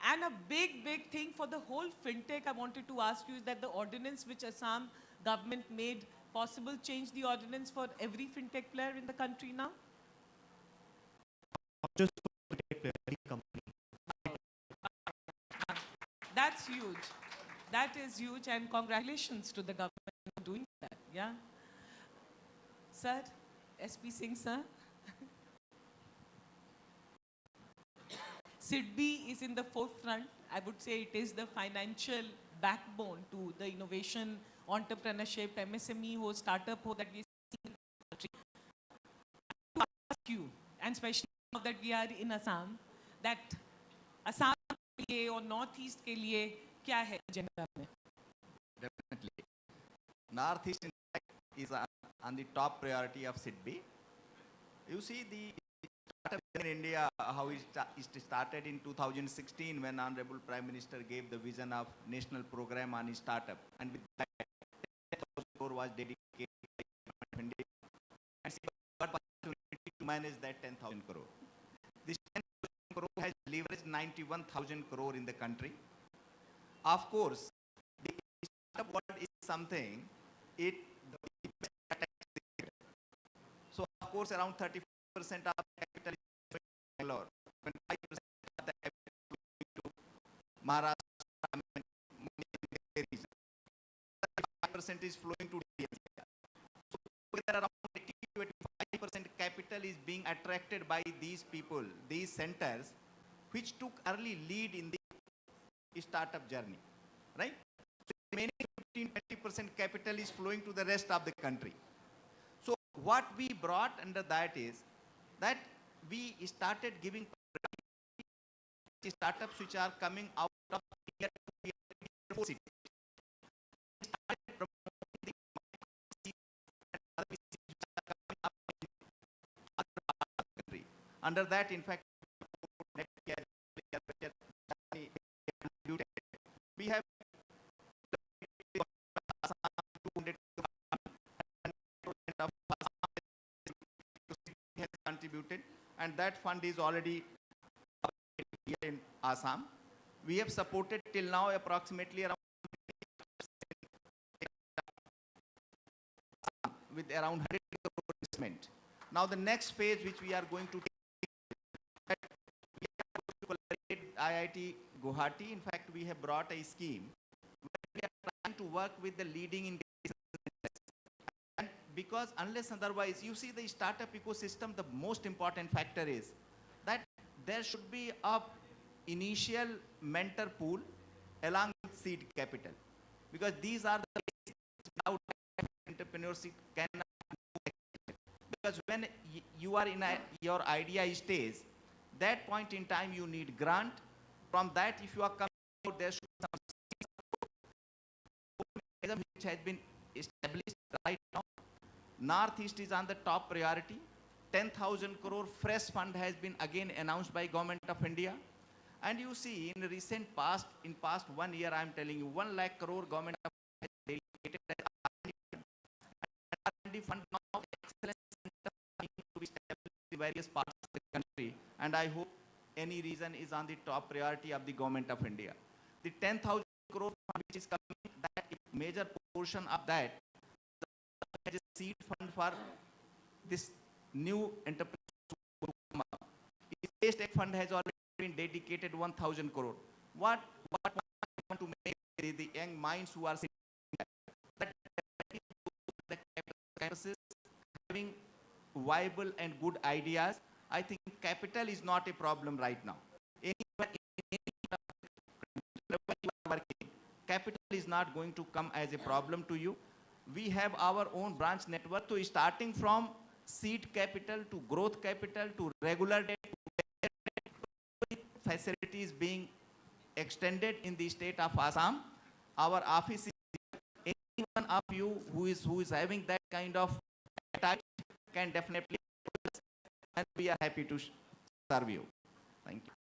And a big, big thing for the whole fintech I wanted to ask you is that the ordinance which Assam government made possible change the ordinance for every fintech player in the country now? Not just for the fintech player, any company. That's huge. That is huge, and congratulations to the government for doing that. Yeah. Sir, SP Singh sir. SIDBI is in the forefront. I would say it is the financial backbone to the innovation, entrepreneurship, MSME ho, startup ho that we see in the country. To ask you, and especially now that we are in Assam, that Assam ke liye or Northeast ke liye kya hai agenda mein? Definitely. Northeast in fact is on the top priority of SIDBI. You see the startup in India, how it started in 2016 when Honorable Prime Minister gave the vision of national program on startup, and with that 10,000 crore was dedicated and got opportunity to manage that 10,000 crore. This 10,000 crore has leveraged 91,000 crore in the country. Of course, the startup world is something, so of course around 35% of capital is going to Bangalore, 25% of the capital is going to Maharashtra and region. 35% is flowing to DSA. So there around 80-85% capital is being attracted by these people, these centers, which took early lead in the startup journey, right? So the remaining 15-20% capital is flowing to the rest of the country. So what we brought under that is that we started giving startups which are coming out of tier 4 cities. We started promoting the other cities which are coming up in other parts of the country. Under that, in fact, we have 200 has contributed, and that fund is already here in Assam. We have supported till now approximately around with around 100 crore investment. Now the next phase which we are going to take, we are going to collaborate IIT Guwahati. In fact, we have brought a scheme where we are trying to work with the leading in and because unless otherwise, you see the startup ecosystem, the most important factor is that there should be a initial mentor pool along with seed capital, because these are the basics without entrepreneurship cannot move. Because when you are in your idea stage, that point in time you need grant. From that, if you are coming out, there should be some mechanism which has been established right now. Northeast is on the top priority. 10,000 crore fresh fund has been again announced by Government of India. And you see, in recent past, in past 1 year, I am telling you, 1 lakh crore Government of India dedicated as R&D fund. And R&D fund now excellence center to be established in various parts of the country. And I hope any reason is on the top priority of the Government of India. The 10,000 crore fund which is coming, that major portion of that is a seed fund for this new enterprise. The state fund has already been dedicated 1,000 crore. What I want to make the young minds who are sitting there, that the campuses having viable and good ideas. I think capital is not a problem right now. Capital is not going to come as a problem to you. We have our own branch network, so starting from seed capital to growth capital to regular debt to facilities being extended in the state of Assam. Our office is, anyone of you who is having that kind of attach can definitely, and we are happy to serve you. Thank you.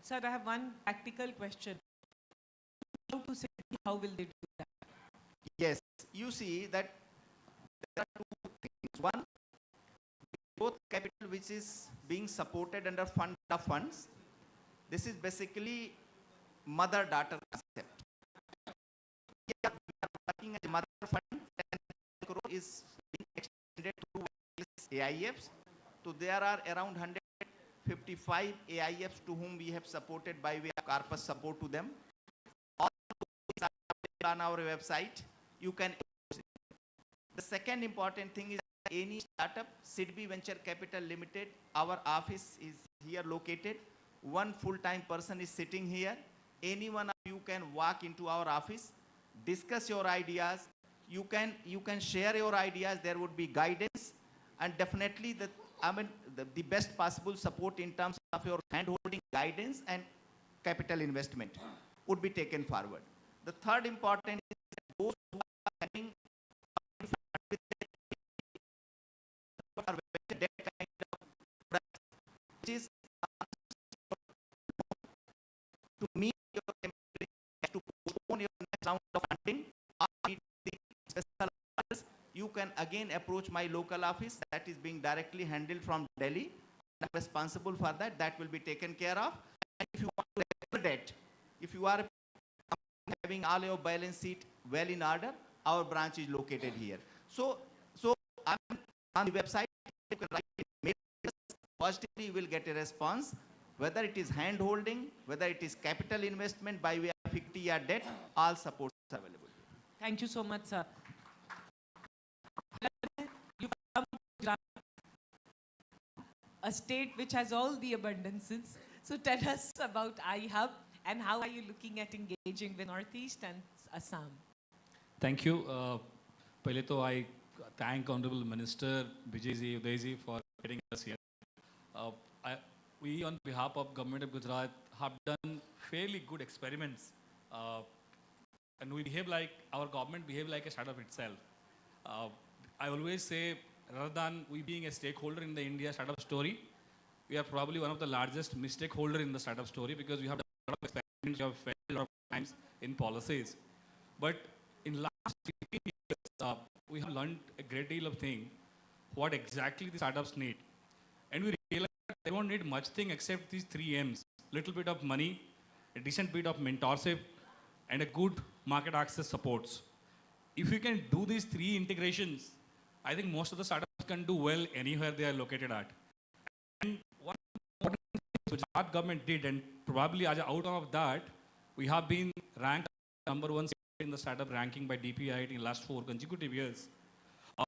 Sir, I have one practical question. How will they do that? Yes, you see that there are two things. One, growth capital which is being supported under fund of funds. This is basically mother-daughter concept. We are working as a mother fund, 10 crore is being extended to AIFs. So there are around 155 AIFs to whom we have supported by way of corpus support to them. All those are on our website. You can. The second important thing is any startup, SIDBI Venture Capital Limited, our office is here located. One full-time person is sitting here. Any one of you can walk into our office, discuss your ideas. You can share your ideas. There would be guidance, and definitely the best possible support in terms of your hand-holding, guidance, and capital investment would be taken forward. The third important is that those who are having that kind of product, which is to meet your to postpone your next round of funding or meet the special orders, you can again approach my local office that is being directly handled from Delhi. I'm responsible for that. That will be taken care of. And if you want to regular debt, if you are having all your balance sheet well in order, our branch is located here. So I'm on the website. You can write mail. Positively, you will get a response. Whether it is hand holding, whether it is capital investment by way of equity or debt, all supports are available. Thank you so much, sir. You come to a state which has all the abundances. So tell us about iHub and how are you looking at engaging with Northeast and Assam? Thank you. Pehle to I thank Honorable Minister Vijayji Udayji for getting us here. We on behalf of Government of Gujarat have done fairly good experiments, and we behave like, our government behave like a startup itself. I always say, rather than we being a stakeholder in the India startup story, we are probably one of the largest misstakeholder in the startup story, because we have done a lot of experiments, we have failed a lot of times in policies. But in last 15 years, we have learned a great deal of thing, what exactly the startups need. And we realize that they don't need much thing except these 3 M's: little bit of money, a decent bit of mentorship, and a good market access supports. If we can do these 3 integrations, I think most of the startups can do well anywhere they are located at. And one important thing Gujarat government did, and probably out of that, We have been ranked number one in the startup ranking by DPIIT in the last 4 consecutive years. We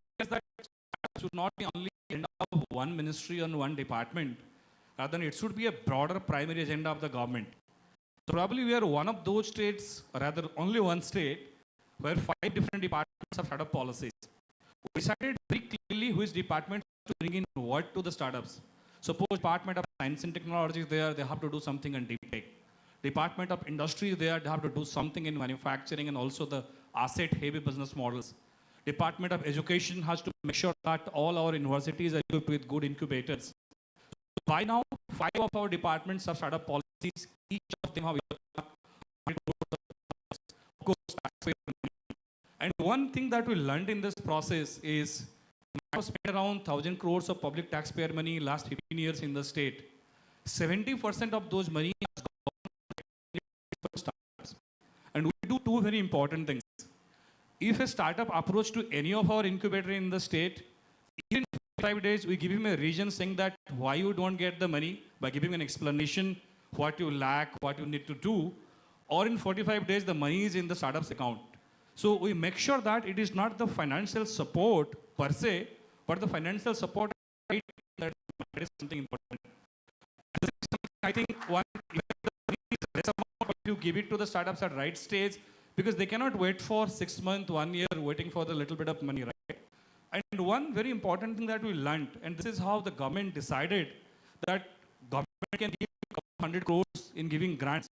realize that startups should not be only agenda of one ministry or one department, rather than it should be a broader primary agenda of the government. So probably we are one of those states, or rather only one state, where 5 different departments have startup policies. We decided very clearly which departments to bring in what to the startups. Suppose Department of Science and Technology is there, they have to do something in deep tech. Department of Industry is there, they have to do something in manufacturing and also the asset-heavy business models. Department of Education has to make sure that all our universities are equipped with good incubators. By now, 5 of our departments have startup policies. Each of them have and one thing that we learned in this process is we have spent around 1,000 crores of public taxpayer money last 15 years in the state. 70% of those money has gone for startups. And we do 2 very important things. If a startup approach to any of our incubator in the state, in 5 days, we give him a reason saying that why you don't get the money by giving an explanation, what you lack, what you need to do, or in 45 days, the money is in the startup's account. So we make sure that it is not the financial support per se, but the financial support that is something important. I think one, you give it to the startups at right stage, because they cannot wait for 6 months, 1 year, waiting for the little bit of money, right? And one very important thing that we learned, and this is how the government decided that government can give 100 crores in giving grants.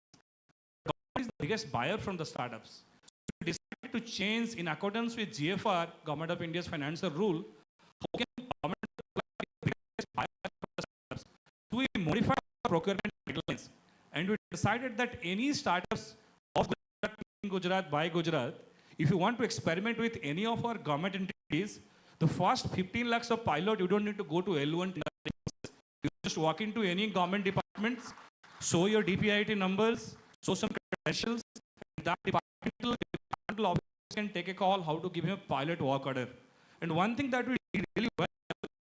Government is the biggest buyer from the startups. So we decided to change in accordance with GFR, Government of India's financial rule, how can government be the biggest buyer from the startups? So we modified the procurement guidelines, and we decided that any startups of Gujarat, in Gujarat, by Gujarat, if you want to experiment with any of our government entities, the first 15 lakhs of pilot, you don't need to go to L1. You just walk into any government departments, show your DPIIT numbers, show some credentials, and that departmental office can take a call how to give him a pilot work order. And one thing that we did really well,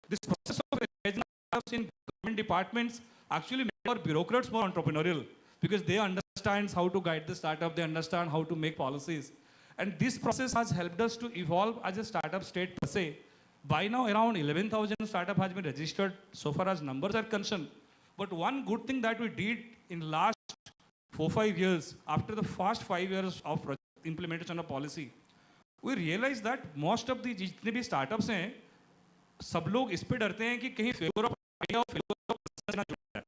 this process of engaging in government departments actually made our bureaucrats more entrepreneurial, because they understand how to guide the startup, they understand how to make policies. And this process has helped us to evolve as a startup state per se. By now, around 11,000 startup has been registered so far as numbers are concerned. But one good thing that we did in last 4-5 years, after the first 5 years of implementation of policy, we realized that most of the जितने भी startups हैं, सब लोग इस पे डरते हैं कि कहीं failure of idea or failure of business ना जुड़ जाए.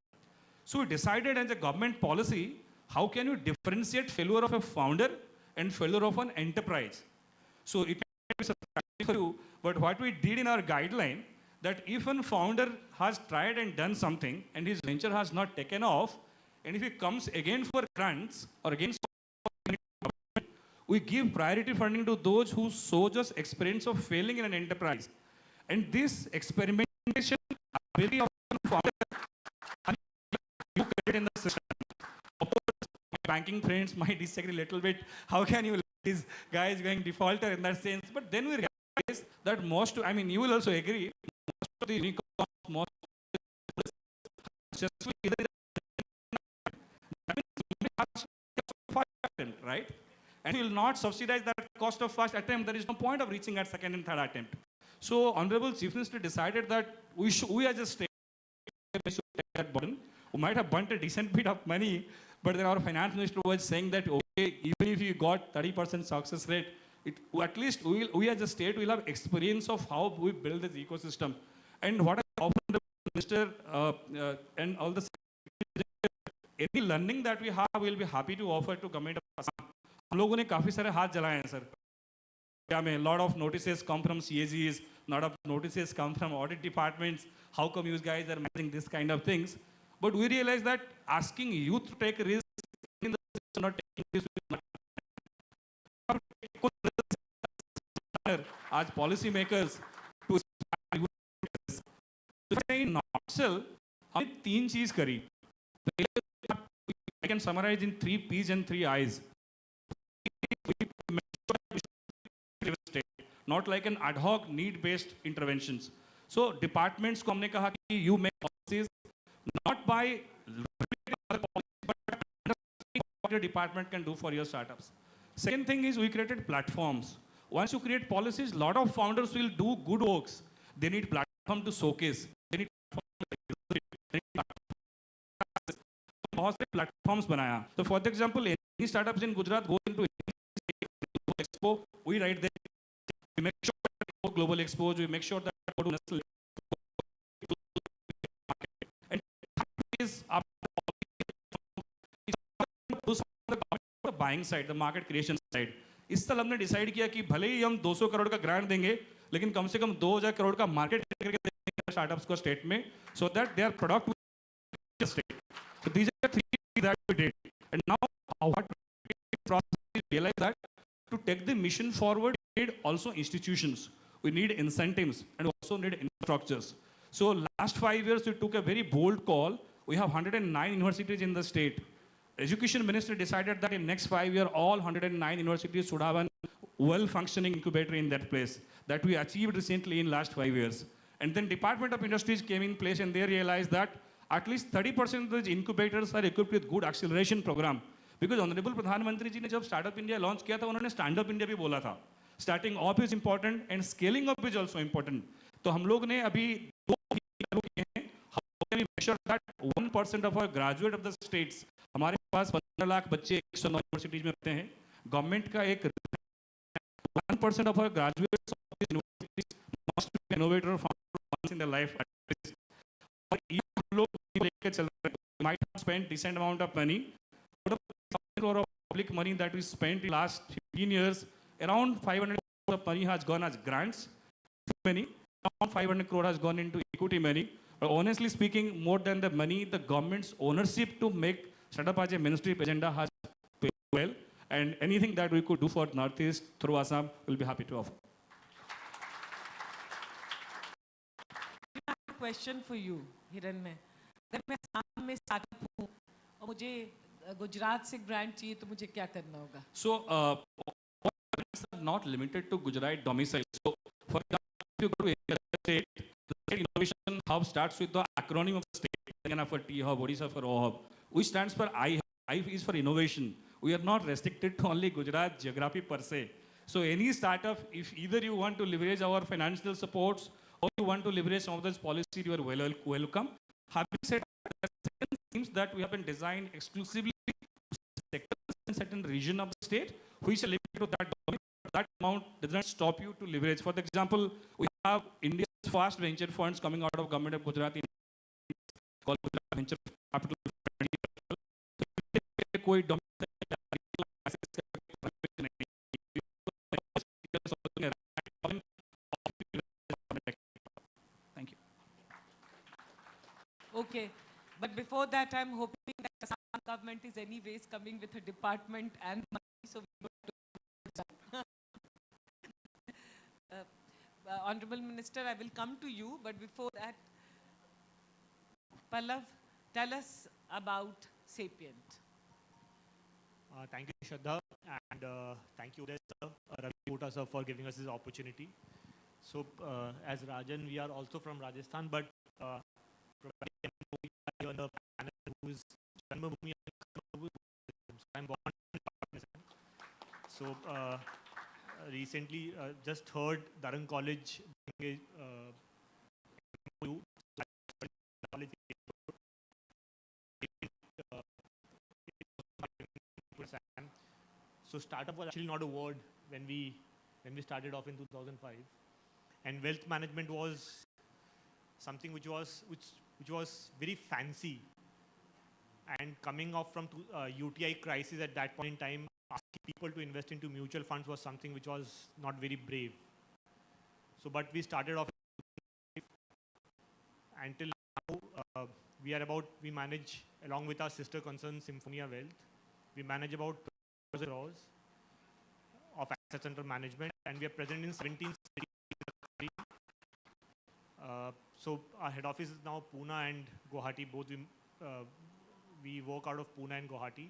So we decided as a government policy, how can you differentiate failure of a founder and failure of an enterprise? So it may be surprising for you, but what we did in our guideline, that if a founder has tried and done something and his venture has not taken off, and if he comes again for grants or again we give priority funding to those who show just experience of failing in an enterprise. And this experimentation ability of founder you create in the system. Of course, my banking friends might disagree a little bit. How can you let these guys going defaulter in that sense? But then we realize that most, I mean, you will also agree, most of the unicorns, most of the successful either attempt, right? And we will not subsidize that cost of first attempt. There is no point of reaching at second and third attempt. So, Honorable Chief Minister decided that we as a state should take that burden. We might have burnt a decent bit of money, but then our finance minister was saying that, okay, even if you got 30% success rate, at least we as a state will have experience of how we build this ecosystem. And what I offer the minister and all the any learning that we have, we'll be happy to offer to government of Assam. हम लोगों ने काफी सारे हाथ जलाए हैं sir. Yeah, a lot of notices come from CAGs, lot of notices come from audit departments. How come you guys are managing this kind of things? But we realize that asking youth to take risks in the system, not taking risks as policy makers to in Noxel, हमने 3 चीज करी. I can summarize in 3 P's and 3 I's. Not like an ad hoc need-based interventions. So departments को हमने कहा कि you make policies not by but your department can do for your startups. Second thing is we created platforms. Once you create policies, a lot of founders will do good works. They need platform to showcase. They need बहुत सारे platforms बनाया. So for example, any startups in Gujarat go into expo, we write there. We make sure that we go global expos. We make sure that we go to national and is the buying side, the market creation side. इस साल हमने decide किया कि भले ही हम 200 करोड़ का grant देंगे, लेकिन कम से कम 2000 करोड़ का मार्केट करके देंगे स्टार्टअप्स को स्टेट में, so that their product will state. So these are the three that we did. And now what we process realize that to take the mission forward, we need also institutions. We need incentives and also need infrastructures. So last 5 years, we took a very bold call. We have 109 universities in the state. Education Minister decided that in next 5 years, all 109 universities should have a well-functioning incubator in that place. That we achieved recently in last 5 years. And then Department of Industries came in place and they realized that at least 30% of those incubators are equipped with good acceleration program. Because Honorable Pradhan Mantri ji ने जब Startup India launch किया था, उन्होंने Stand Up India भी बोला था. Starting up is important and scaling up is also important. तो हम लोग ने अभी 2 चालू किए हैं. How can we make sure that 1% of our graduate of the states, हमारे पास 15 लाख बच्चे 109 यूनिवर्सिटीज में पढ़ते हैं. गवर्नमेंट का एक 1% of our graduates of these universities must be innovator once in their life. और ये हम लोग लेके चल रहे हैं. We might have spent decent amount of money. Out of crore of public money that we spent in last 15 years, around 500 crore of money has gone as grants. Money, around 500 crore has gone into equity money. But honestly speaking, more than the money, the government's ownership to make startup as a ministry agenda has paid well. And anything that we could do for Northeast through Assam, we'll be happy to offer. Question for you Hiranmay. अगर मैं असम में startup हूँ और मुझे गुजरात से grant चाहिए तो मुझे क्या करना होगा? So, grants are not limited to Gujarat domicile. So, for example, if you go to any other state, the state innovation hub starts with the acronym of the state. Telangana for T hub, Odisha for O hub, which stands for I. I is for innovation. We are not restricted to only Gujarat geography per se. So, any startup, if either you want to leverage our financial supports or you want to leverage some of those policies, you are welcome. Having said that, there are certain schemes that we have been designed exclusively to sectors in certain region of the state, which are limited to that domain. That amount does not stop you to leverage. For example, we have India's first venture funds coming out of government of Gujarat in called Gujarat Venture Capital Fund. So, कोई domain Thank you. Okay, but before that, I'm hoping that the Assam government is anyways coming with a department and money, so we Honorable Minister, I will come to you, but before that, Pallav, tell us about Sapient. Thank you, Shraddha, and thank you, Uday sir, Ravi Kota sir, for giving us this opportunity. So, as Rajan, we are also from Rajasthan, but probably on the panel who is Janmabhoomi, I'm born in Pakistan. So, recently, just heard Durham College doing a MoU. So startup was actually not a word when we started off in 2005, and wealth management was something which was very fancy. And coming off from UTI crisis at that point in time, asking people to invest into mutual funds was something which was not very brave. So, but we started off until now. We manage, along with our sister concern Symphonia Wealth, we manage about 12 crores of assets under management, and we are present in 17 cities. So our head office is now Pune and Guwahati. Both we work out of Pune and Guwahati,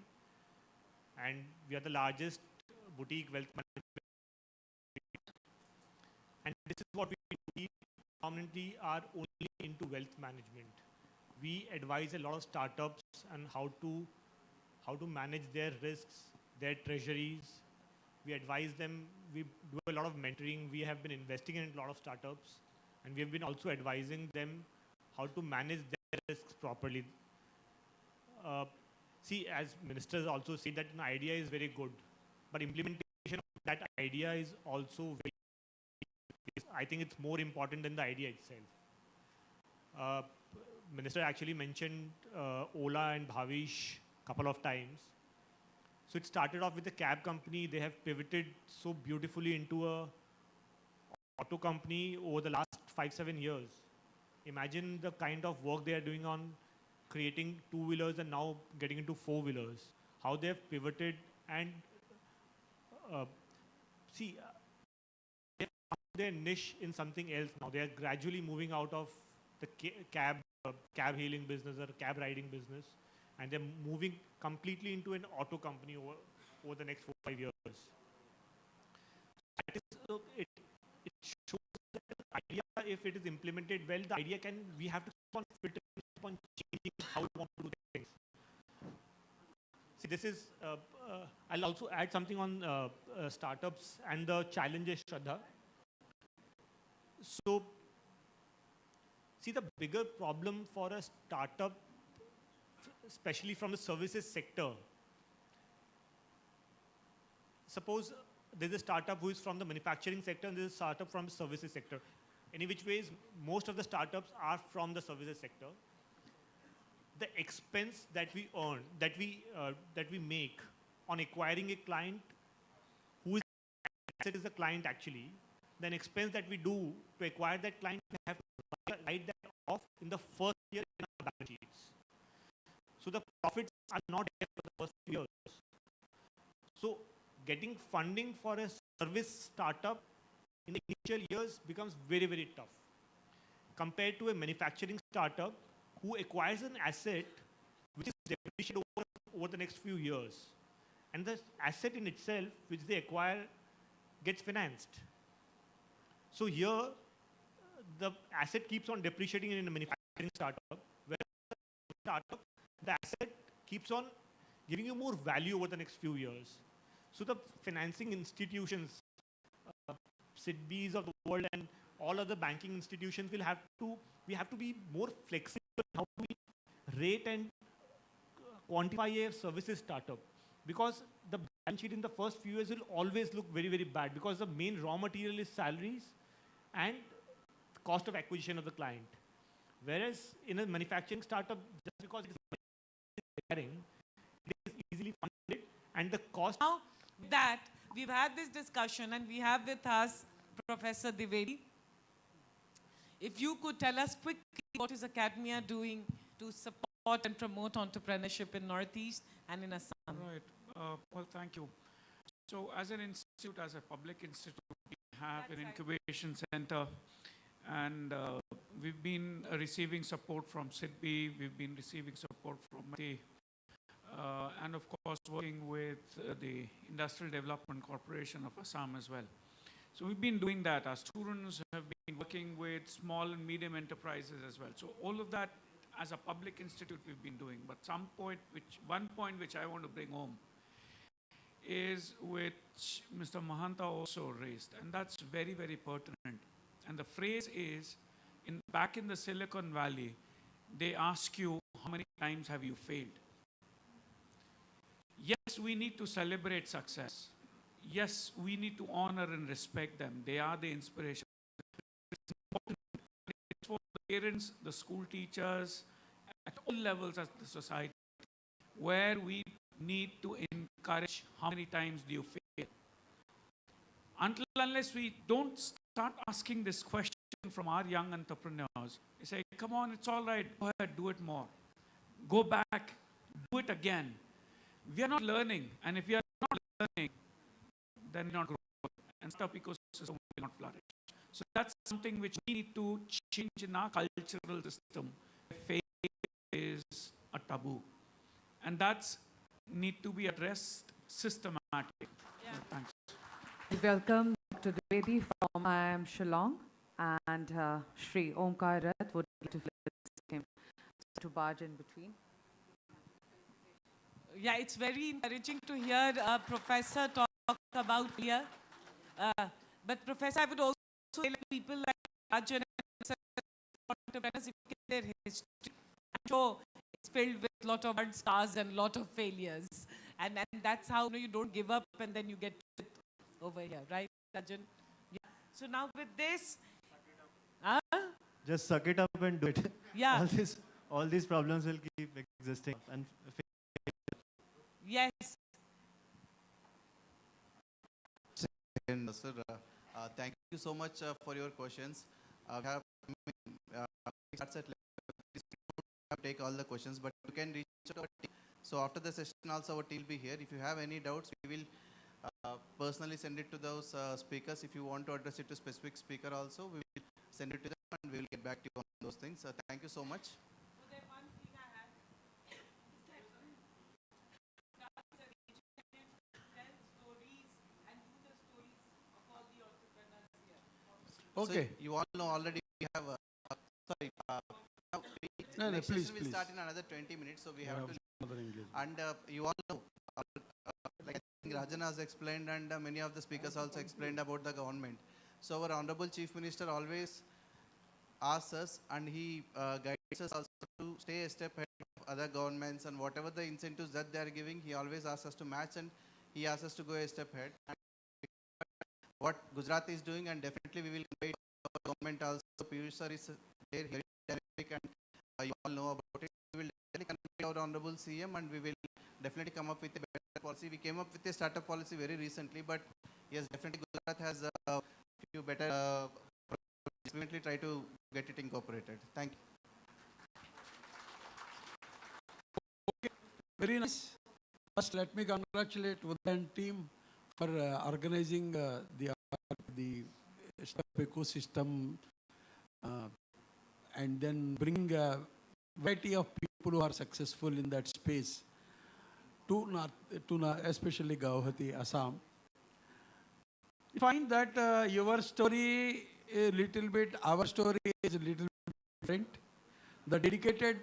and we are the largest boutique wealth management. And this is what we do. We predominantly are only into wealth management. We advise a lot of startups on how to how to manage their risks, their treasuries. We advise them, we do a lot of mentoring. We have been investing in a lot of startups, and we have been also advising them how to manage their risks properly. See, as ministers also say that an idea is very good, but implementation of that idea is also very, I think it's more important than the idea itself. Minister actually mentioned Ola and Bhavish a couple of times. So it started off with a cab company. They have pivoted so beautifully into a auto company over the last 5-7 years. Imagine the kind of work they are doing on creating two-wheelers and now getting into four-wheelers. How they have pivoted and see, they found their niche in something else now. They are gradually moving out of the cab hailing business or cab riding business, and they're moving completely into an auto company over the next 4-5 years. That is, it shows that the idea, if it is implemented well, the idea we have to keep on filtering, keep on changing how we want to do things. See, this is, I'll also add something on startups and the challenges, Shraddha. So, see, the bigger problem for a startup, especially from the services sector, suppose there's a startup who is from the manufacturing sector and there's a startup from the services sector. Any which ways, most of the startups are from the services sector. The expense that we earn, that we make on acquiring a client, whose asset is the client actually, then expense that we do to acquire that client, we have to write that off in the first year in our balance sheets. So the profits are not there for the first few years. So getting funding for a service startup in the initial years becomes very, very tough. Compared to a manufacturing startup who acquires an asset which is depreciated over the next few years. And the asset in itself, which they acquire, gets financed. So here, the asset keeps on depreciating in a manufacturing startup, whereas the asset keeps on giving you more value over the next few years. So the financing institutions, SIDBIs of the world and all other banking institutions we have to be more flexible in how we rate and quantify a services startup. Because the balance sheet in the first few years will always look very, very bad because the main raw material is salaries and the cost of acquisition of the client. Whereas in a manufacturing startup, just because it is easily funded and the cost. Now that we've had this discussion and we have with us Professor Dwivedi, if you could tell us quickly what is academia doing to support and promote entrepreneurship in Northeast and in Assam. Right. Well, thank you. So as an institute, as a public institute, we have an incubation center, and we've been receiving support from SIDBI, we've been receiving support from MoC&I, and of course working with the Industrial Development Corporation of Assam as well. So we've been doing that. Our students have been working with small and medium enterprises as well. So all of that as a public institute we've been doing. But one point which I want to bring home is which Mr. Mahanta also raised, and that's very, very pertinent. And the phrase is, back in the Silicon Valley, they ask you, how many times have you failed? Yes, we need to celebrate success. Yes, we need to honor and respect them. They are the inspiration. It's important. It's for the parents, the school teachers, at all levels of the society, where we need to encourage how many times do you fail. Unless we don't start asking this question from our young entrepreneurs, they say, come on, it's all right, go ahead, do it more. Go back, do it again. We are not learning, and if we are not learning, then we're not growing, and startup ecosystem will not flourish. So that's something which we need to change in our cultural system. Failure is a taboo, and that's need to be addressed systematically. Yeah. Thanks. Welcome Dr. Dwivedi from IIM Shillong, and Shri Omkar Rath would like to flip him to barge in between. Yeah, it's very encouraging to hear Professor talk about here. But Professor, I would also say like people like Rajan and entrepreneurs, if you get their history, I'm sure it's filled with a lot of hard scars and a lot of failures. And that's how you don't give up and then you get it over here, right, Rajan? Yeah. So now with this, Just suck it up and do it. yeah, All these problems will keep existing. And yes, And sir, thank you so much for your questions. We have starts at 11. Please don't take all the questions, but you can reach out to our team. So after the session, also our team will be here. If you have any doubts, we will personally send it to those speakers. If you want to address it to specific speaker, also we will send it to them, and we will get back to you on those things. Thank you so much. so there's one thing I have. Tell stories and do the stories of all the entrepreneurs here. Okay. So you all know already we have. Sorry. Now No, next please, session will please. start in another 20 minutes, so we have to. Another engagement. And you all know, like I think Rajan has explained, and many of the speakers also explained about the government. So our Honorable Chief Minister always asks us, and he guides us also to stay a step ahead of other governments, and whatever the incentives that they are giving, he always asks us to match, and he asks us to go a step ahead. And what Gujarat is doing, and definitely we will convey to our government also. Piyush sir is there, very dynamic, and you all know about it. We will definitely convey our Honorable CM, and we will definitely come up with a better policy. We came up with a startup policy very recently, but yes, definitely Gujarat has a few better. Definitely try to get it incorporated. Thank you. Very nice. First, let me congratulate Uday and team for organizing the startup ecosystem and then bring a variety of people who are successful in that space to especially Guwahati, Assam. You find that your story a little bit, our story is a little bit different. The dedicated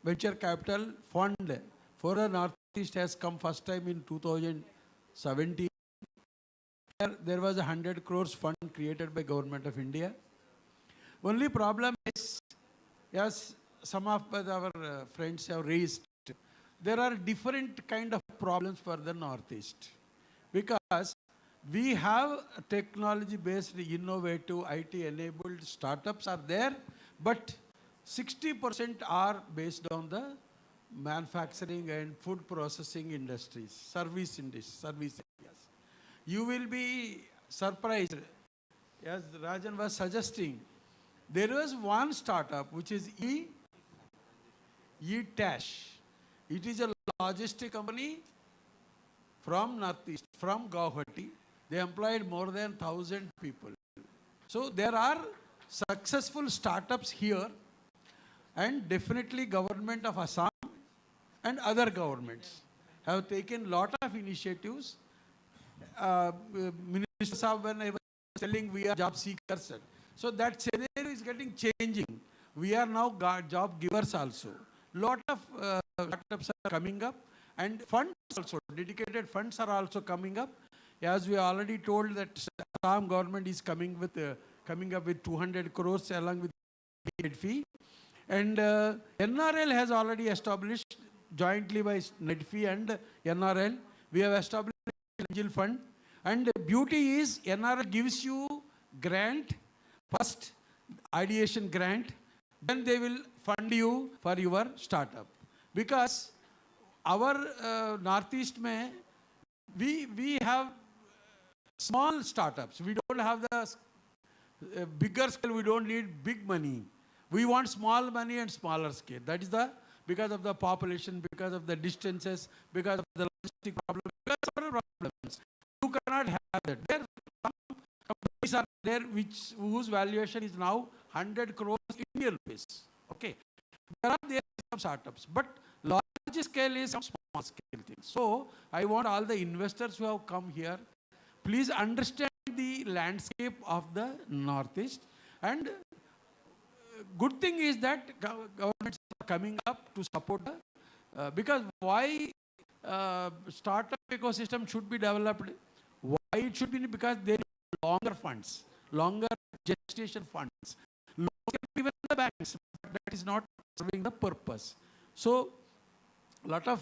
venture capital fund for the Northeast has come first time in 2017. There was a 100 crores fund created by Government of India. Only problem is, as some of our friends have raised, there are different kind of problems for the Northeast. Because we have technology-based, innovative, IT-enabled startups are there, but 60% are based on the manufacturing and food processing industries, service areas. You will be surprised, as Rajan was suggesting, there was one startup which is E-Tash. It is a logistic company from Northeast, from Guwahati. They employed more than 1,000 people. So there are successful startups here, and definitely government of Assam and other governments have taken lot of initiatives. Minister Saab, when I was telling we are job seekers, so that scenario is getting changing. We are now job givers also. Lot of startups are coming up, and funds also, dedicated funds are also coming up. As we already told that Assam government is coming up with 200 crores along with the fee. And NRL has already established jointly by NEDFI and NRL. We have established an angel fund. And the beauty is NRL gives you grant, first ideation grant, then they will fund you for your startup. Because our Northeast we have small startups. We don't have the bigger scale. We don't need big money. We want small money and smaller scale. That is because of the population, because of the distances, because of the logistic problems, because of other problems. You cannot have that. There some companies are there whose valuation is now 100 crores Indian rupees. Okay. There are some startups, but large scale is some small scale things. So I want all the investors who have come here, please understand the landscape of the Northeast. And good thing is that governments are coming up to support the Because why startup ecosystem should be developed? Why it should be? Because there is longer funds, longer gestation funds, longer even the banks. But that is not serving the purpose. So, a lot of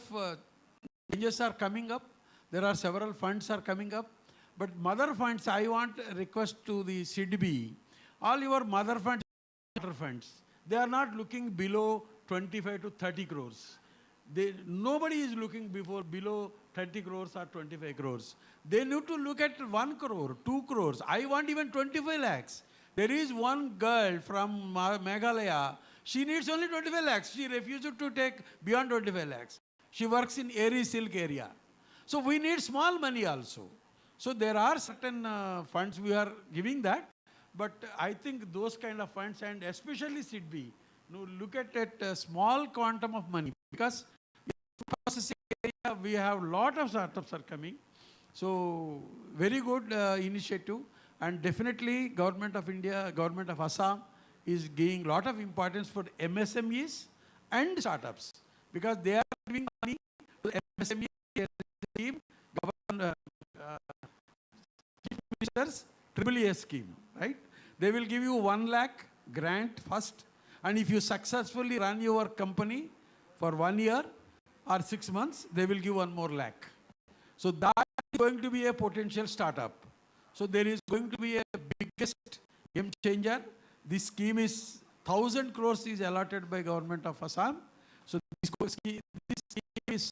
changes are coming up. There are several funds are coming up. But mother funds, I want a request to the SIDBI. All your mother funds, they are not looking below 25 to 30 crores. Nobody is looking below 30 crores or 25 crores. They need to look at 1 crore, 2 crores. I want even 25 lakhs. There is one girl from Meghalaya. She needs only 25 lakhs. She refused to take beyond 25 lakhs. She works in Airy Silk area. So we need small money also. So there are certain funds we are giving that. But I think those kind of funds, and especially SIDBI, look at a small quantum of money, because in processing area we have lot of startups are coming. So very good initiative, and definitely Government of India, Government of Assam is giving lot of importance for MSMEs and startups, because they are giving money to MSME scheme, Chief Minister's EEA scheme, right? They will give you 1 lakh grant first, and if you successfully run your company for 1 year or 6 months, they will give 1 more lakh. So that is going to be a potential startup. So there is going to be a biggest game changer. This scheme is 1,000 crores is allotted by Government of Assam. So this scheme is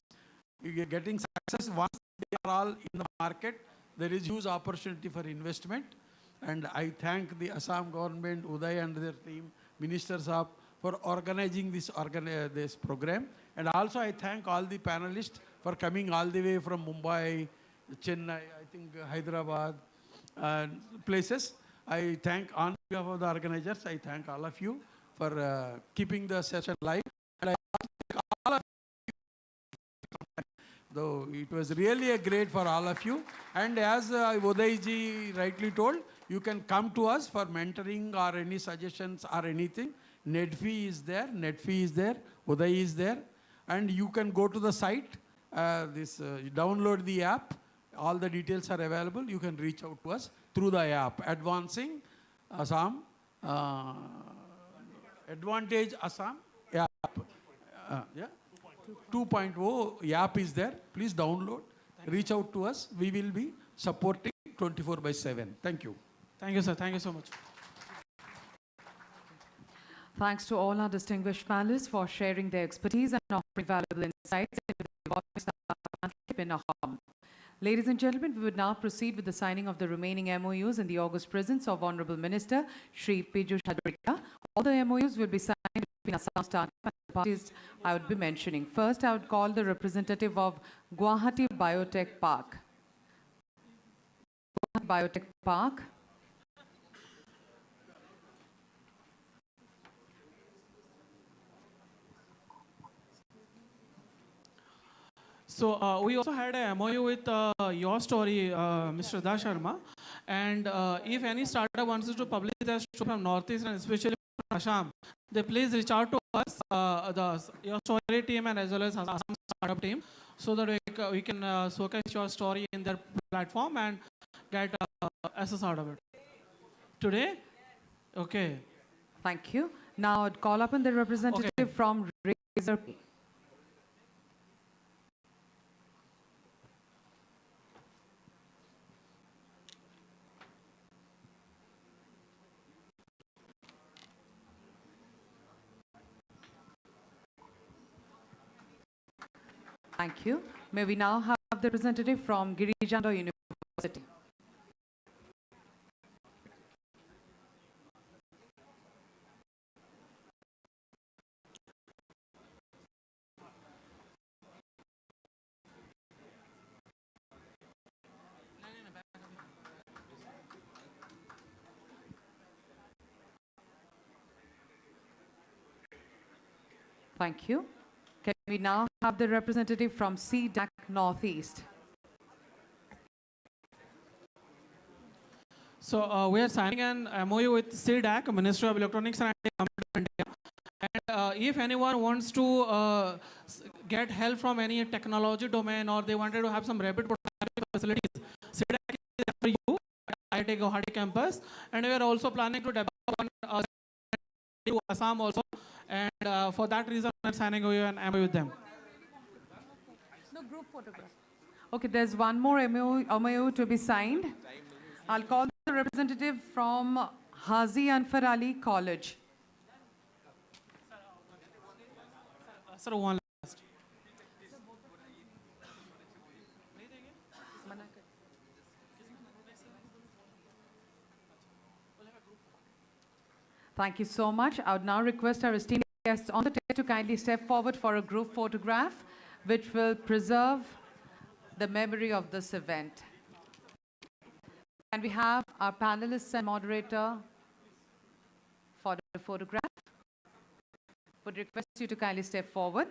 getting success. Once they are all in the market, there is huge opportunity for investment. And I thank the Assam government, Uday and their team, ministers of, for organizing this program. And also I thank all the panelists for coming all the way from Mumbai, Chennai, I think Hyderabad, places. I thank on behalf of the organizers, I thank all of you for keeping the session live. And I thank all of you, though it was really a great for all of you. And as Uday ji rightly told, you can come to us for mentoring or any suggestions or anything. NetFee is there, Uday is there. And you can go to the site, download the app. All the details are available. You can reach out to us through the app. Advancing Assam, Advantage Assam app. 2.0 app is there. Please download, reach out to us. We will be supporting 24/7. Thank you. Thank you, sir. Thank you so much. Thanks to all our distinguished panelists for sharing their expertise and offering valuable insights into the evolving startup landscape in Assam. Ladies and gentlemen, we would now proceed with the signing of the remaining MOUs in the august presence of Honorable Minister Shri Piyush Hajarika. All the MOUs will be signed between Assam startup and the parties I would be mentioning. First, I would call the representative of Guwahati Biotech Park. Guwahati Biotech Park. So we also had a MOU with your story, Mr. Shraddha Sharma. And if any startup wants to publish their story from Northeast and especially from Assam, they please reach out to us, your story team and as well as Assam startup team, so that we can showcase your story in their platform and get access out of it. Today? Okay. Thank you. Now I'd call upon the representative from Razor. Thank you. May we now have the representative from Girijanda University. Thank you. Can we now have the representative from CDAC Northeast? So we are signing an MOU with CDAC, Ministry of Electronics and Computer India. And if anyone wants to get help from any technology domain, or they wanted to have some rapid prototyping facilities, SIDAC is for you at IIT Guwahati campus. And we are also planning to develop one to Assam also. And for that reason, I'm signing you and I'm with them. No group photograph. Okay, there's one more MOU to be signed. I'll call the representative from Hazi Anfar Ali College. Sir, one last. Thank you so much. I would now request our esteemed guests on the stage to kindly step forward for a group photograph, which will preserve the memory of this event. Can we have our panelists and moderator for the photograph? Would request you to kindly step forward.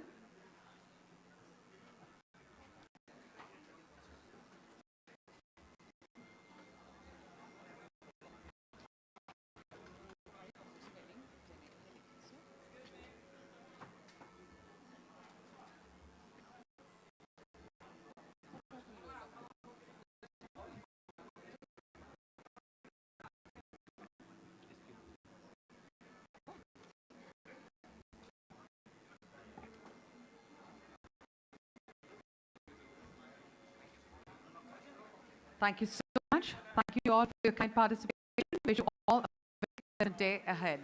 Thank you so much. Thank you all for your kind participation. Wish you all a very pleasant day ahead.